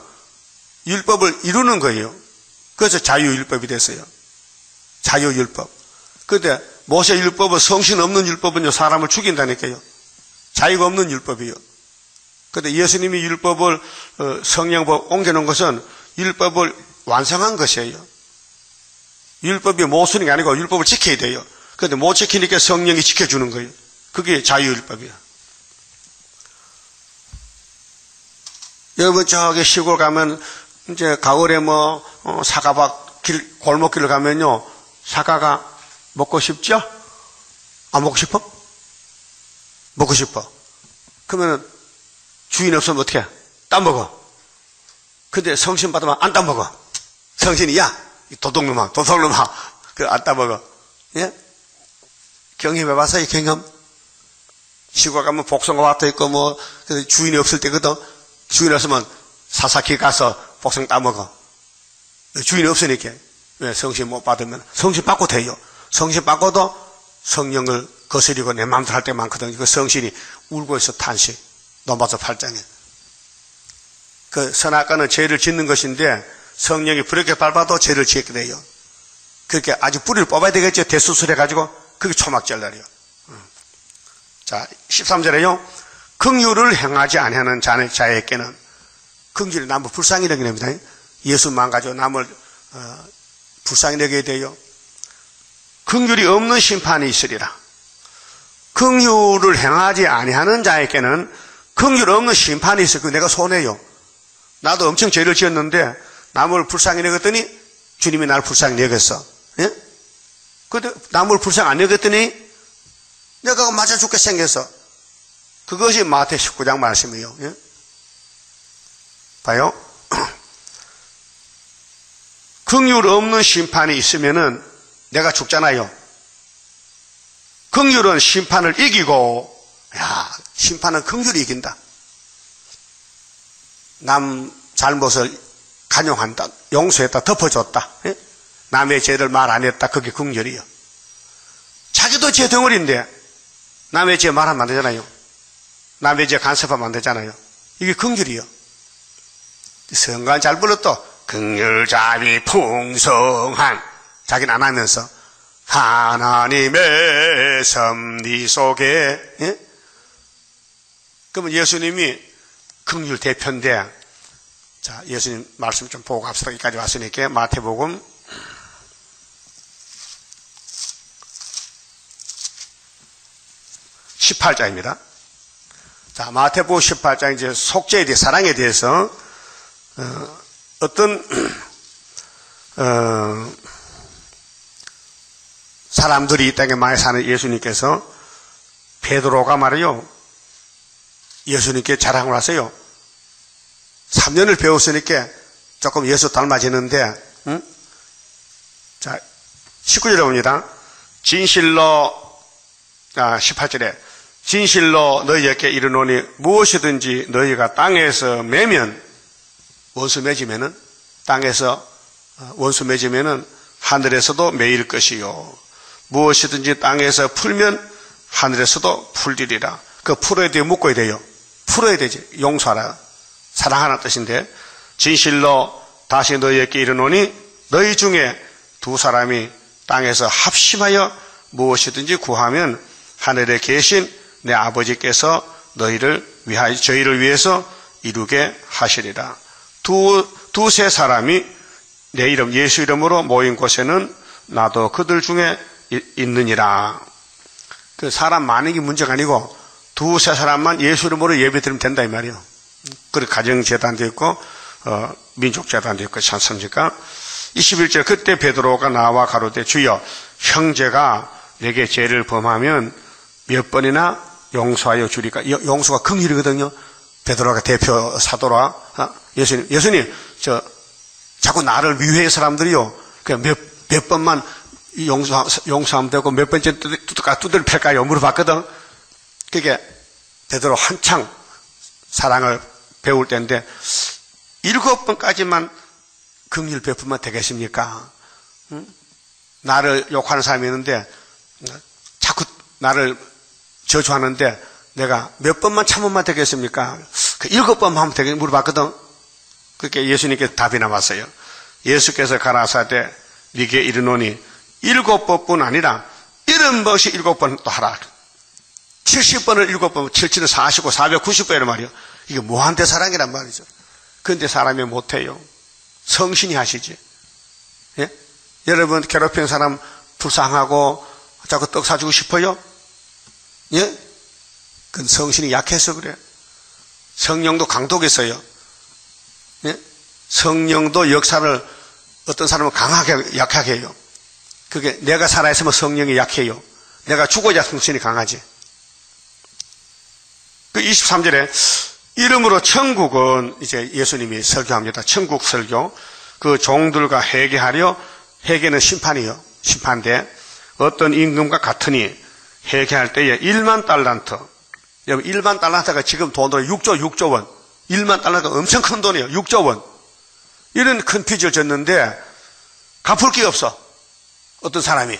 율법을 이루는 거예요. 그래서 자유율법이 됐어요. 자유율법. 그런데 모세 율법은 성신 없는 율법은요, 사람을 죽인다니까요. 자유가 없는 율법이요. 그런데 예수님이 율법을 성령법 옮겨놓은 것은 율법을 완성한 것이에요. 율법이 못 쓰는 게 아니고 율법을 지켜야 돼요. 그런데 못 지키니까 성령이 지켜주는 거예요. 그게 자유율법이에요. 여러분 저기 시골 가면 이제 가을에 사과밭 골목길을 가면요, 사과가 먹고 싶죠? 안 먹고 싶어? 먹고 싶어. 그러면 주인 없으면 어떻게 해? 따먹어. 근데 성신 받으면 안 따먹어. 성신이, 야, 도둑놈아, 그 안 따먹어. 예? 경험해봤어요, 경험? 시골 가면 복숭아 밭도 있고, 주인이 없을 때거든. 주인 없으면 사사키 가서 복숭아 따먹어. 주인이 없으니까. 왜? 성신 못 받으면. 성신 받고 돼요. 성신 받고도 성령을 거스리고 내 마음대로 할 때 많거든. 그 성신이 울고 있어, 탄식. 로마서 8장에. 그 선악과는 죄를 짓는 것인데 성령이 부럽게 밟아도 죄를 짓게 돼요. 그렇게 아주 뿌리를 뽑아야 되겠죠. 대수술해가지고. 그게 초막절날이요. 자, 13절에요. 긍휼을 행하지 아니하는 자에게는, 긍휼이 남을 불쌍히 여기게 됩니다. 예수만 가지고 남을 불쌍히 여기게 돼요. 긍휼이 없는 심판이 있으리라. 긍휼을 행하지 아니하는 자에게는 긍휼 없는 심판이 있어요. 내가 손해요. 나도 엄청 죄를 지었는데 남을 불쌍히 여겼더니 주님이 나를 불쌍히 여겼어. 예? 근데 남을 불쌍히 안 여겼더니 내가 맞아 죽게 생겼어. 그것이 마태 19장 말씀이에요. 예? 봐요. 긍휼 없는 심판이 있으면은 내가 죽잖아요. 긍휼은 심판을 이기고, 심판은 긍휼이 이긴다. 남 잘못을 간용한다, 용서했다, 덮어줬다. 예? 남의 죄를 말 안 했다. 그게 긍휼이요. 자기도 죄 덩어리인데 남의 죄 말하면 안 되잖아요. 남의 죄 간섭하면 안 되잖아요. 이게 긍휼이요. 성간 잘 불렀또 긍휼자비 풍성한, 자기는 안 하면서 하나님의 섭리 속에. 예? 그러면 예수님이 긍휼 대표인데, 자, 예수님 말씀 좀 보고 갑시다. 여기까지 왔으니까 마태복음 18장입니다. 자, 마태복음 18장 이제 속죄에 대해, 사랑에 대해서 어떤 사람들이 이 땅에 많이 사는 예수님께서, 베드로가 말이요, 예수님께 자랑을 하세요. 3년을 배웠으니까 조금 예수 닮아지는데, 응? 자, 19절에 봅니다. 진실로, 18절에 진실로 너희에게 이르노니 무엇이든지 너희가 땅에서 매면, 원수 맺으면은, 땅에서 원수 맺으면은 하늘에서도 매일 것이요, 무엇이든지 땅에서 풀면 하늘에서도 풀리리라. 그 풀어야 돼요, 묶어야 돼요? 풀어야 되지. 용서하라, 사랑하라는 뜻인데, 진실로 다시 너희에게 이르노니 너희 중에 두 사람이 땅에서 합심하여 무엇이든지 구하면 하늘에 계신 내 아버지께서 저희를 위해서 이루게 하시리라. 두세 사람이 내 이름, 예수 이름으로 모인 곳에는 나도 그들 중에 있느니라. 그 사람 많은 게 문제가 아니고 두세 사람만 예수 이름으로 예배드리면 된다 이 말이에요. 그리고 가정재단도 있고 민족재단도 있고, 그렇지 않습니까? 21절, 그때 베드로가 나와 가로되 주여, 형제가 내게 죄를 범하면 몇 번이나 용서하여 주리까? 용서가 긍휼이거든요. 베드로가 대표 사도라. 예수님, 자꾸 나를 위해 사람들이요, 그냥 몇 번만 용서하면 되고 몇 번째 두들 팰까요? 물어봤거든. 그게 베드로 한창 사랑을 배울 때인데, 7번까지만 긍휼 베풀면 되겠습니까? 응? 나를 욕하는 사람이 있는데 자꾸 나를 저주하는데 내가 몇 번만 참으면 되겠습니까? 그 7번만 하면 되겠, 물어봤거든. 그렇게 예수님께 답이 나왔어요. 예수께서 가라사대 네게 이르노니 7번뿐 아니라 70번씩 7번 또 하라. 70번을 7번, 7칠은 40고 490번이란 말이에요. 이게 무한대 사랑이란 말이죠. 그런데 사람이 못해요. 성신이 하시지. 예? 여러분 괴롭힌 사람 불쌍하고 자꾸 떡 사주고 싶어요? 예? 그건 성신이 약해서 그래. 성령도 강독했어요. 예? 성령도 역사를 어떤 사람은 강하게 약하게 해요. 그게 내가 살아있으면 성령이 약해요. 내가 죽어야 성신이 강하지. 그 23절에 이름으로 천국은 이제 예수님이 설교합니다. 천국 설교. 그 종들과 회개하려, 회개는 심판이요. 심판대. 어떤 임금과 같으니 회개할 때에 1만 달란트. 여러분 1만 달란트가 지금 돈으로 6조 원. 1만 달란트가 엄청 큰 돈이에요. 6조 원. 이런 큰 빚을 졌는데 갚을 게 없어. 어떤 사람이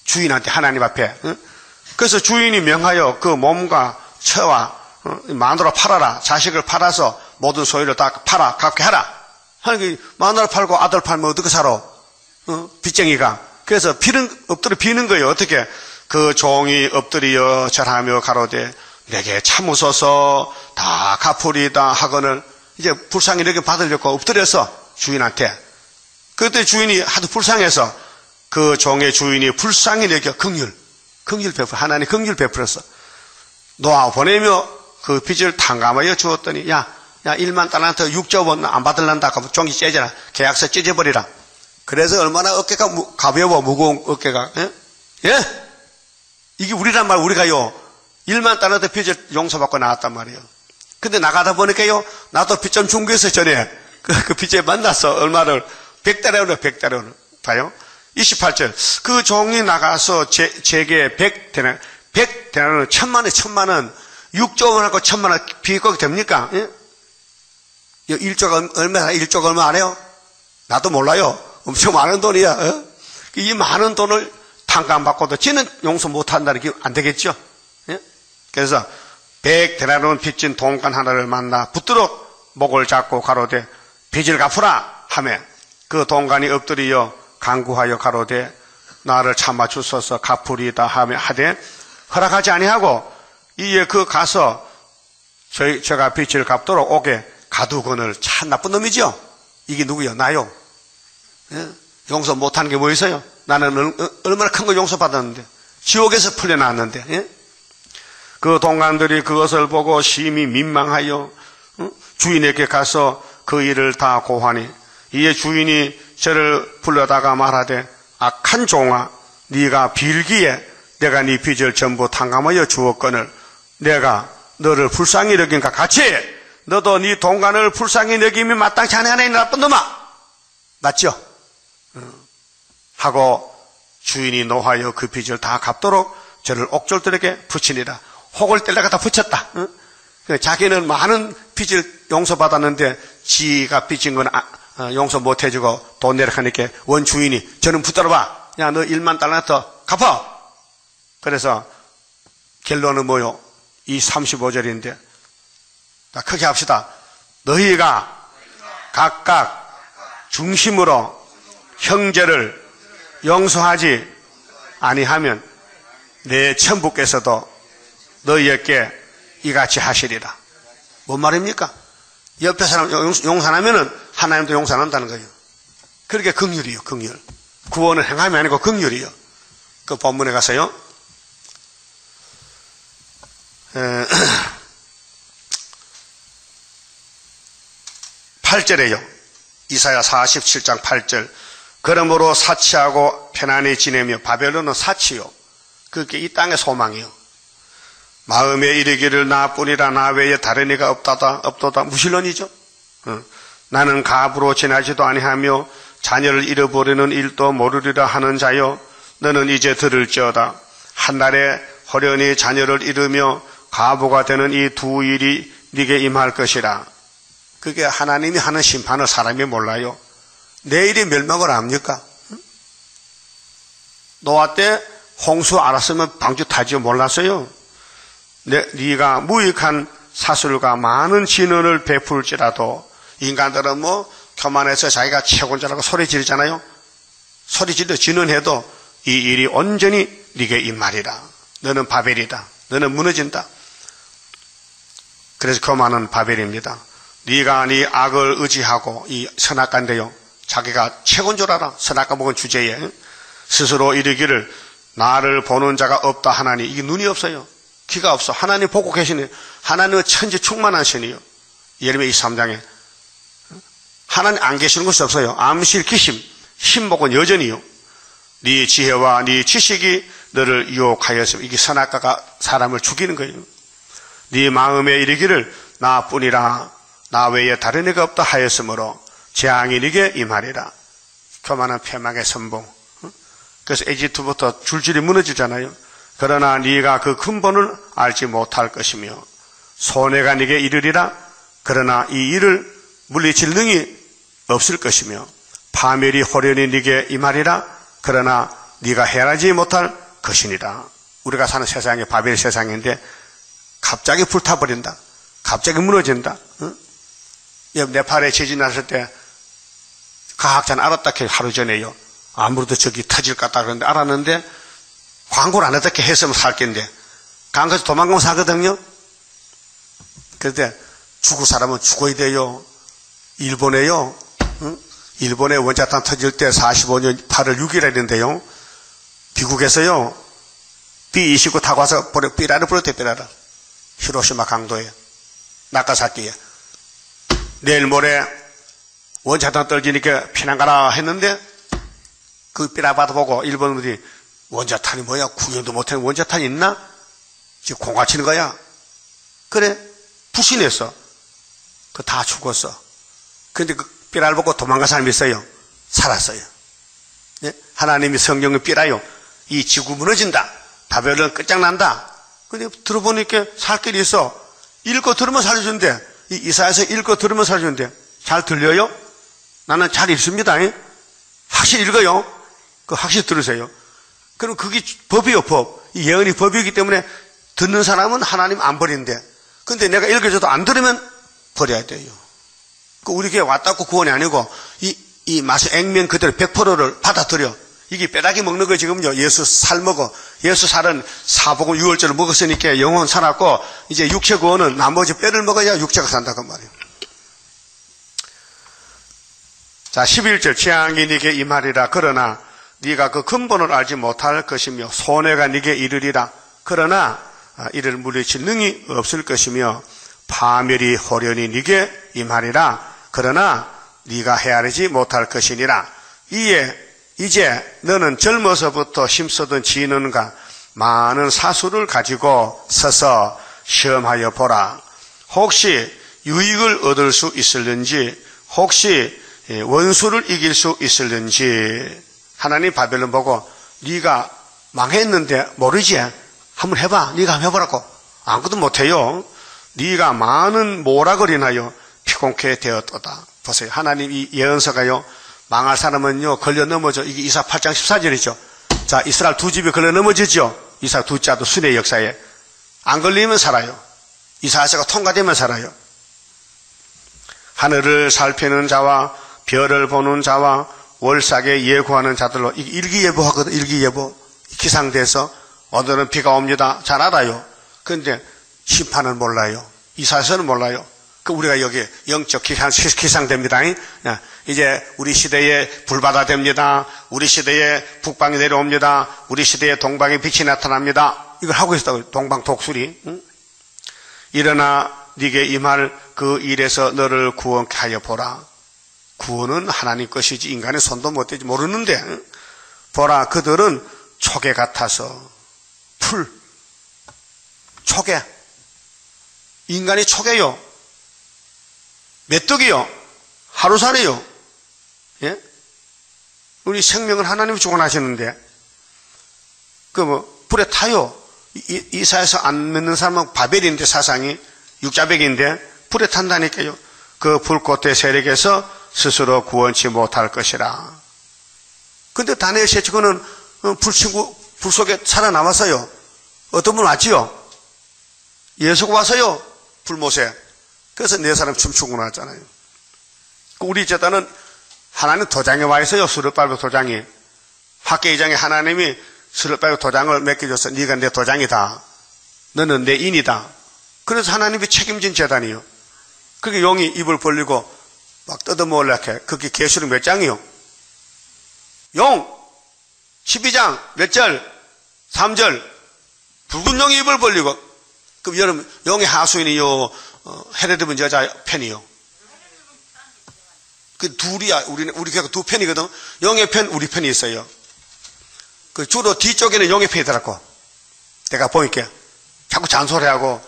주인한테 하나님 앞에. 그래서 주인이 명하여 그 몸과 처와 마누라 팔아라. 자식을 팔아서 모든 소유를 다 팔아 갚게 하라. 하니 마누라 팔고 아들 팔면 어떻게 살아? 빚쟁이가. 그래서 엎드려 비는 거예요. 어떻게? 그 종이 엎드려 절하며 가로되 내게 참으소서 다 갚으리다 하거늘. 이제 불쌍히 여겨 받으려고 엎드려서 주인한테. 그때 주인이 하도 불쌍해서 그 종의 주인이 불쌍히 여겨 긍휼 베풀어. 하나님 긍휼 베풀었어. 놓아 보내며 그 빚을 탕감하여 주었더니 야 1만 달란트 6조 원 안 받을란다. 그러면 종이 째져라. 계약서 째져버리라. 그래서 얼마나 어깨가 가벼워. 무거운 어깨가. 예? 이게 우리란 말. 우리가요 1만 달란트 빚을 용서받고 나왔단 말이에요. 근데 나가다 보니까요 나도 빚 좀 중개해서 전에 그 빚에 만나서 얼마를 100달러를 100달러를 봐요. 28절 그 종이 나가서 제게 100데나리온 1000만 원 6조 원하고 1000만 원 비거기 됩니까? 예? 1조가 얼마나 1조가 얼마 안 해요? 나도 몰라요. 엄청 많은 돈이야. 이 많은 돈을 탕감받고도 지는 용서 못한다는 게 안 되겠죠. 예? 그래서 100데나리온 빚진 동관 하나를 만나 붙들어 목을 잡고 가로되 빚을 갚으라 하며 그 동관이 엎드려 간구하여 가로되 나를 참아 주소서 갚으리다 하며 하되 허락하지 아니하고 이에 그 가서 제가 빚을 갚도록 오게 가두거늘. 참 나쁜 놈이죠. 이게 누구요? 나요. 예? 용서 못하는 게 뭐 있어요? 나는 얼마나 큰 거 용서받았는데 지옥에서 풀려나왔는데. 예? 그 동관들이 그것을 보고 심히 민망하여 주인에게 가서 그 일을 다 고하니 이에 주인이 저를 불러다가 말하되 악한 종아 네가 빌기에 내가 네 빚을 전부 탕감하여 주었거늘 내가 너를 불쌍히 여긴가 같이 너도 네 동관을 불쌍히 여김이 마땅치 않으니 나쁜 놈아. 맞죠? 하고 주인이 노하여 그 빚을 다 갚도록 저를 옥졸들에게 붙이니라. 혹을 떼려가다 붙였다. 자기는 많은 빚을 용서받았는데 지가 빚진 건 용서 못해주고 돈 내려가니까 원주인이 저는 붙들어봐. 야, 너 1만 달란트 갚아. 그래서 결론은 뭐요? 이 35절인데 크게 합시다. 너희가 각각 중심으로 형제를 용서하지 아니하면 내 천부께서도 너희에게 이같이 하시리라. 뭔 말입니까? 옆에 사람 용서 안 하면은 하나님도 용서 안 한다는 거예요. 그렇게 긍휼이요, 긍휼. 구원을 행함이 아니고 긍휼이요. 그 본문에 가서요. 8절에요. 이사야 47장 8절. 그러므로 사치하고 편안히 지내며 바벨론은 사치요. 그게 이 땅의 소망이요. 마음에 이르기를 나뿐이라 나 외에 다른 이가 없도다. 무신론이죠. 나는 가부로 지나지도 아니하며 자녀를 잃어버리는 일도 모르리라 하는 자여 너는 이제 들을지어다. 한날에 호련히 자녀를 잃으며 가부가 되는 이 두 일이 네게 임할 것이라. 그게 하나님이 하는 심판을 사람이 몰라요. 내일이 멸망을 압니까? 노아 때 홍수 알았으면 방주 타지요. 몰랐어요. 네가 무익한 사술과 많은 진언을 베풀지라도 인간들은 뭐 교만해서 자기가 최고인 줄 알고 소리 지르잖아요. 소리 지르 진언해도 이 일이 온전히 네게 임하리라. 너는 바벨이다. 너는 무너진다. 그래서 교만은 바벨입니다. 네가 네 악을 의지하고 이 선악과인데요. 자기가 최고인 줄 알아. 선악과 먹은 주제에 스스로 이르기를 나를 보는 자가 없다 하나니 이게 눈이 없어요. 귀가 없어. 하나님 보고 계시네. 하나님은 천지 충만한 신이요. 예레미야 23장에 하나님 안 계시는 것이 없어요. 암실 기심, 신복은 여전히요. 네 지혜와 네 지식이 너를 유혹하였으면 이게 선악과가 사람을 죽이는 거예요. 네 마음에 이르기를 나뿐이라 나 외에 다른 이가 없다 하였으므로 재앙이 네게 임하리라. 교만한 패망의 선봉. 그래서 에집트부터 줄줄이 무너지잖아요. 그러나 네가 그 근본을 알지 못할 것이며 손해가 네게 이르리라. 그러나 이 일을 물리칠 능이 없을 것이며 파멸이 호련히 네게 임하리라. 그러나 네가 헤아리지 못할 것이니라. 우리가 사는 세상이 바벨 세상인데 갑자기 불타버린다. 갑자기 무너진다. 응? 네팔에 지진 났을 때 과학자는 알았다 해 하루 전에요. 아무래도 저기 터질 것 같다 그러는데 알았는데 광고를 안 했다 했으면 살 건데 강가에서 도망가면 사거든요. 그런데 죽을 사람은 죽어야 돼요. 일본에요. 응? 일본에 원자탄 터질 때 45년 8월 6일이랬는데요. 미국에서요. B-29 타고 와서 삐라를 불었대. 삐라를. 히로시마 강도에 나가사키에. 내일 모레 원자탄 떨어지니까 피난 가라 했는데 그 삐라 받아보고 일본 분들이 원자탄이 뭐야? 구경도 못하는 원자탄이 있나? 지금 공화 치는 거야. 그래 불신했어. 그 다 죽었어. 근데 그 삐라를 보고 도망간 사람이 있어요. 살았어요. 예? 하나님이 성령을 삐라요. 이 지구 무너진다. 바벨론 끝장난다. 근데 들어보니까 살 길이 있어. 읽고 들으면 살려준대. 이사야서 읽고 들으면 살려준대. 잘 들려요? 나는 잘 읽습니다. 확실히 읽어요. 그 확실히 들으세요. 그럼 그게 법이요, 법. 이 예언이 법이기 때문에 듣는 사람은 하나님 안 버린대. 근데 내가 읽어줘도 안 들으면 버려야 돼요. 그 우리 교회 왔다고 구원이 아니고 이 맛의 액면 그대로 100%를 받아들여. 이게 뼈다귀 먹는 거 지금요. 예수 살 먹어. 예수 살은 사복음 6월절을 먹었으니까 영혼 살았고 이제 육체 구원은 나머지 뼈를 먹어야 육체가 산다 그 말이에요. 자 11절 재앙이 네게 임하리라. 그러나 네가 그 근본을 알지 못할 것이며 손해가 네게 이르리라. 그러나 이를 물리칠 능이 없을 것이며 파멸이 호련히 네게 임하리라. 그러나 네가 헤아리지 못할 것이니라. 이제 너는 젊어서부터 힘쓰던 지능과 많은 사수를 가지고 서서 시험하여 보라. 혹시 유익을 얻을 수 있을는지, 혹시 원수를 이길 수 있을는지. 하나님 바벨론 보고 네가 망했는데 모르지? 한번 해봐. 네가 한번 해보라고. 아무것도 못해요. 네가 많은 모락을인하여 피곤케 되었도다. 보세요. 하나님 이 예언서가요. 망할 사람은요 걸려 넘어져. 이게 이사 8장 14절이죠. 자, 이스라엘 두 집이 걸려 넘어지죠. 이스라엘 두 자도 순회 역사에. 안 걸리면 살아요. 이사야서가 통과되면 살아요. 하늘을 살피는 자와 별을 보는 자와 월삭에 예고하는 자들로 일기예보하거든. 일기예보. 기상돼서 오늘은 비가 옵니다. 잘 알아요. 그런데 심판은 몰라요. 이사야서는 몰라요. 그 우리가 여기 영적 기상됩니다. 이제 우리 시대에 불바다 됩니다. 우리 시대에 북방이 내려옵니다. 우리 시대에 동방의 빛이 나타납니다. 이걸 하고 있다고. 동방 독수리. 응? 일어나 네게 임할 그 일에서 너를 구원케 하여 보라. 구원은 하나님 것이지 인간의 손도 못 대지 모르는데. 응? 보라 그들은 초계 같아서 풀 초계. 인간이 초계요. 메뚜기요. 하루살이요. 예? 우리 생명을 하나님이 주관하시는데 불에 타요. 이사에서 안 믿는 사람은 바벨인데 사상이 육자백인데 불에 탄다니까요. 그 불꽃의 세력에서 스스로 구원치 못할 것이라. 근데 다니엘 세치고는 불 속에 살아남았어요. 어떤 분 왔지요? 예수가 와서요. 불못에. 그래서 네 사람 춤추고 나왔잖아요. 우리 제단은 하나님 도장에 와 있어요. 스룹바벨 도장이. 학계의장에 하나님이 스룹바벨 도장을 맡겨줘서 네가 내 도장이다. 너는 내 인이다. 그래서 하나님이 책임진 제단이요. 그게 용이 입을 벌리고 막 뜯어먹으려고 해. 그게 계시록 몇 장이요? 용 12장 몇 절? 3절. 붉은 용이 입을 벌리고. 그럼 여러분 용의 하수인이요? 헤로드는 여자 편이요. 그 둘이야. 우리 교회가 두 편이거든. 영의 편, 우리 편이 있어요. 그 주로 뒤쪽에는 영의 편이 더라고. 내가 보니까 자꾸 잔소리하고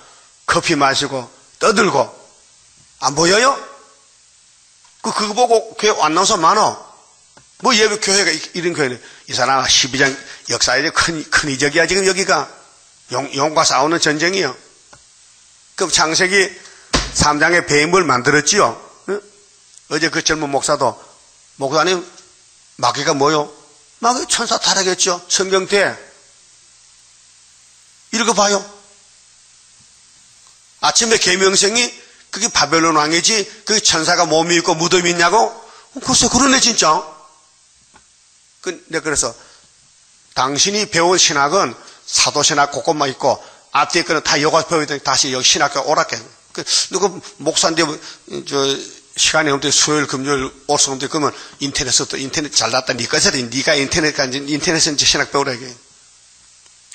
커피 마시고 떠들고 안 보여요? 그거 보고 교회 안 나온 사람 많아. 뭐 예배 교회가 이런 교회는 이 사람 12장 역사에 큰 이적이야. 지금 여기가 영과 싸우는 전쟁이요. 그럼 창세기 3장에 뱀을 만들었지요. 응? 어제 그 젊은 목사님 마귀가 뭐요? 마귀 천사 타락했죠. 성경대 읽어봐요. 아침에 계명성이 그게 바벨론 왕이지 그게 천사가 몸이 있고 무덤이 있냐고? 글쎄 그러네 진짜. 그래서 당신이 배운 신학은 사도신학 그것만 있고 앞뒤에 거는 다 여과 배워야 되니 다시 여기 신학교 오라게. 누가 목사인데 시간이 없는데 수요일 금요일 오성인데 그러면 인터넷 잘 났다. 니가 써야 돼. 니가 인터넷은 신학 배우라 이게.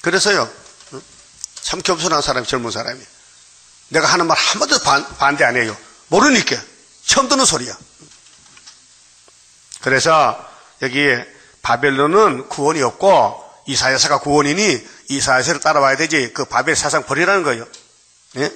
그래서요. 참 겸손한 사람이 젊은 사람이. 내가 하는 말 한 번도 반대 안 해요. 모르니까. 처음 듣는 소리야. 그래서 여기에 바벨론은 구원이 없고 이사야서가 구원이니 이사야서를 따라와야 되지. 그 바벨 사상 버리라는 거예요. 예?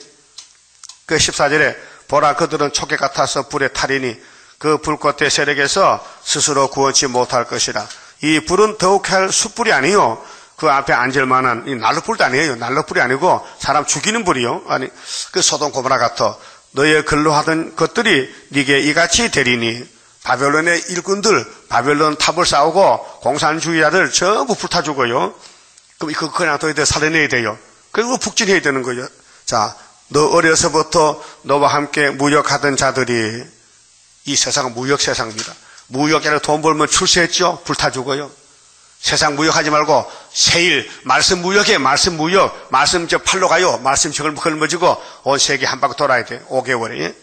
그 14절에 보라 그들은 촉개 같아서 불에 타리니 그 불꽃의 세력에서 스스로 구원치 못할 것이라. 이 불은 더욱할 숯불이 아니요. 그 앞에 앉을 만한 이 난로불도 아니에요. 난로불이 아니고 사람 죽이는 불이요. 아니 그 소돔 고모라 같아. 너의 근로하던 것들이 네게 이같이 되리니 바벨론의 일꾼들 바벨론 탑을 쌓고 공산주의자들 전부 불타 죽어요. 그럼 이거 그냥 너희들 살려내야 돼요. 그리고 북진해야 되는 거예요. 자, 너 어려서부터 너와 함께 무역하던 자들이 이 세상은 무역 세상입니다. 무역에는 돈 벌면 출세했죠. 불타 죽어요. 세상 무역하지 말고 세일 말씀 무역해. 말씀 무역 말씀 저 팔로 가요. 말씀 저걸 걸머지고 온 세계 한 바퀴 돌아야 돼. 5개월에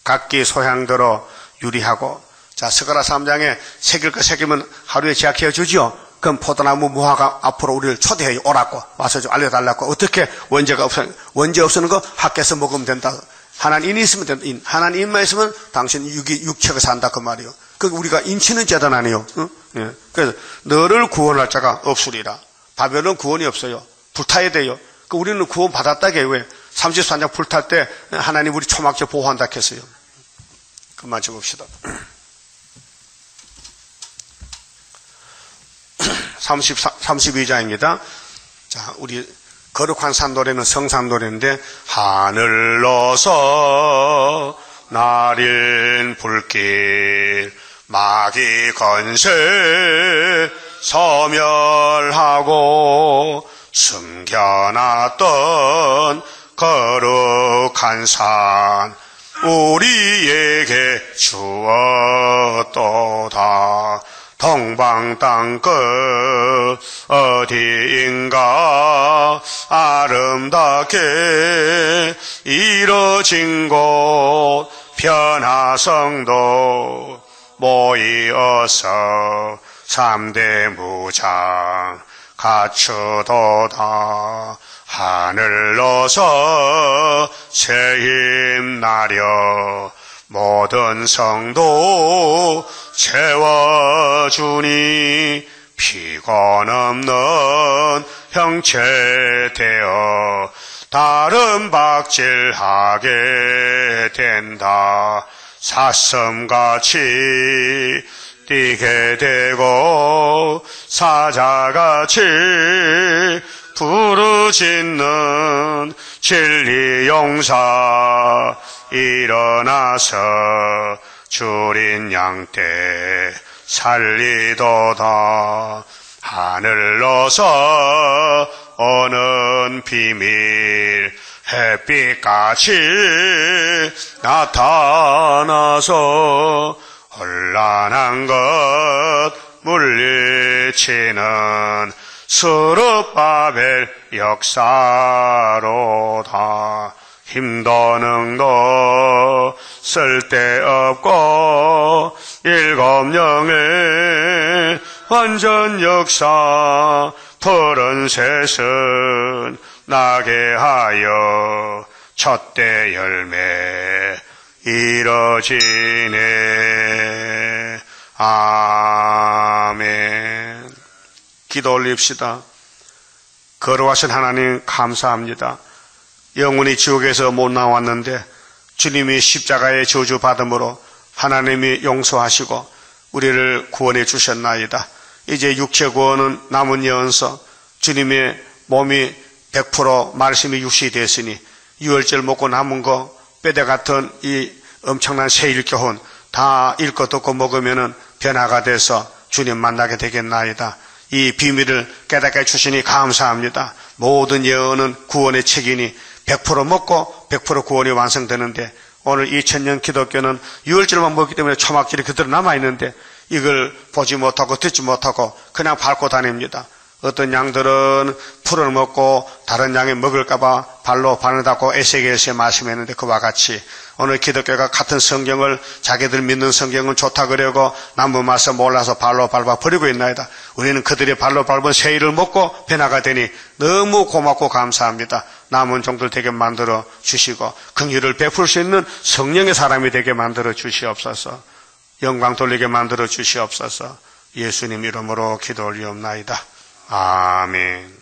각기 소향대로 유리하고. 자, 스가랴 3장에 새길 거 새기면 하루에 제약해 주죠. 그럼 포도나무 무화과 앞으로 우리를 초대해요. 오라고 와서 좀 알려달라고. 어떻게 원재 없으는 거 학교에서 먹으면 된다. 하나님이 있으면 된다. 하나님만 있으면 당신 육체가 산다 그 말이요. 그 우리가 인치는 재단 아니에요. 응? 예. 그래서 너를 구원할 자가 없으리라. 바벨론 구원이 없어요. 불타야 돼요. 그 우리는 구원 받았다게 왜 33장 불탈 때 하나님 우리 초막절 보호한다 했어요. 그만 줍읍시다. 32장입니다. 자, 우리 거룩한 산 노래는 성산 노래인데 하늘로서 나린 불길 마귀 건세 소멸하고 숨겨놨던 거룩한 산 우리에게 주었도다. 동방 땅끝 어디인가 아름답게 이뤄진 곳 변화성도 모이어서 3대 무장 갖추도다. 하늘로서 새힘 나려 모든 성도 채워주니 피곤 없는 형체 되어 다른 박질하게 된다. 사슴같이 뛰게 되고 사자같이 부르짖는 진리 용사 일어나서 줄인 양떼 살리도다. 하늘로서 오는 비밀 햇빛같이 나타나서 혼란한 것 물리치는 스룹바벨 역사로다. 힘도 능도 쓸데없고 일곱 영의 완전 역사 푸른 셋은 나게 하여 첫대 열매 이뤄지네. 아멘. 기도 올립시다. 걸어가신 하나님 감사합니다. 영혼이 지옥에서 못 나왔는데 주님이 십자가의 저주받음으로 하나님이 용서하시고 우리를 구원해 주셨나이다. 이제 육체 구원은 남은 여언서 주님의 몸이 100% 말씀이 육신이 됐으니 유월절 먹고 남은 거 뼈대 같은 이 엄청난 세일교훈 다 읽고 듣고 먹으면은 변화가 돼서 주님 만나게 되겠나이다. 이 비밀을 깨닫게 해주시니 감사합니다. 모든 예언은 구원의 책이니 100% 먹고 100% 구원이 완성되는데 오늘 2000년 기독교는 유월절만 먹기 때문에 초막절이 그대로 남아있는데 이걸 보지 못하고 듣지 못하고 그냥 밟고 다닙니다. 어떤 양들은 풀을 먹고 다른 양이 먹을까봐 발로 바늘 닦고 에세게에세 말씀했는데 그와 같이 오늘 기독교가 같은 성경을 자기들 믿는 성경은 좋다 그러고 남부 말씀 몰라서 발로 밟아 버리고 있나이다. 우리는 그들이 발로 밟은 세일을 먹고 변화가 되니 너무 고맙고 감사합니다. 남은 종들 되게 만들어 주시고 긍휼을 베풀 수 있는 성령의 사람이 되게 만들어 주시옵소서. 영광 돌리게 만들어 주시옵소서. 예수님 이름으로 기도 올리옵나이다. 아멘.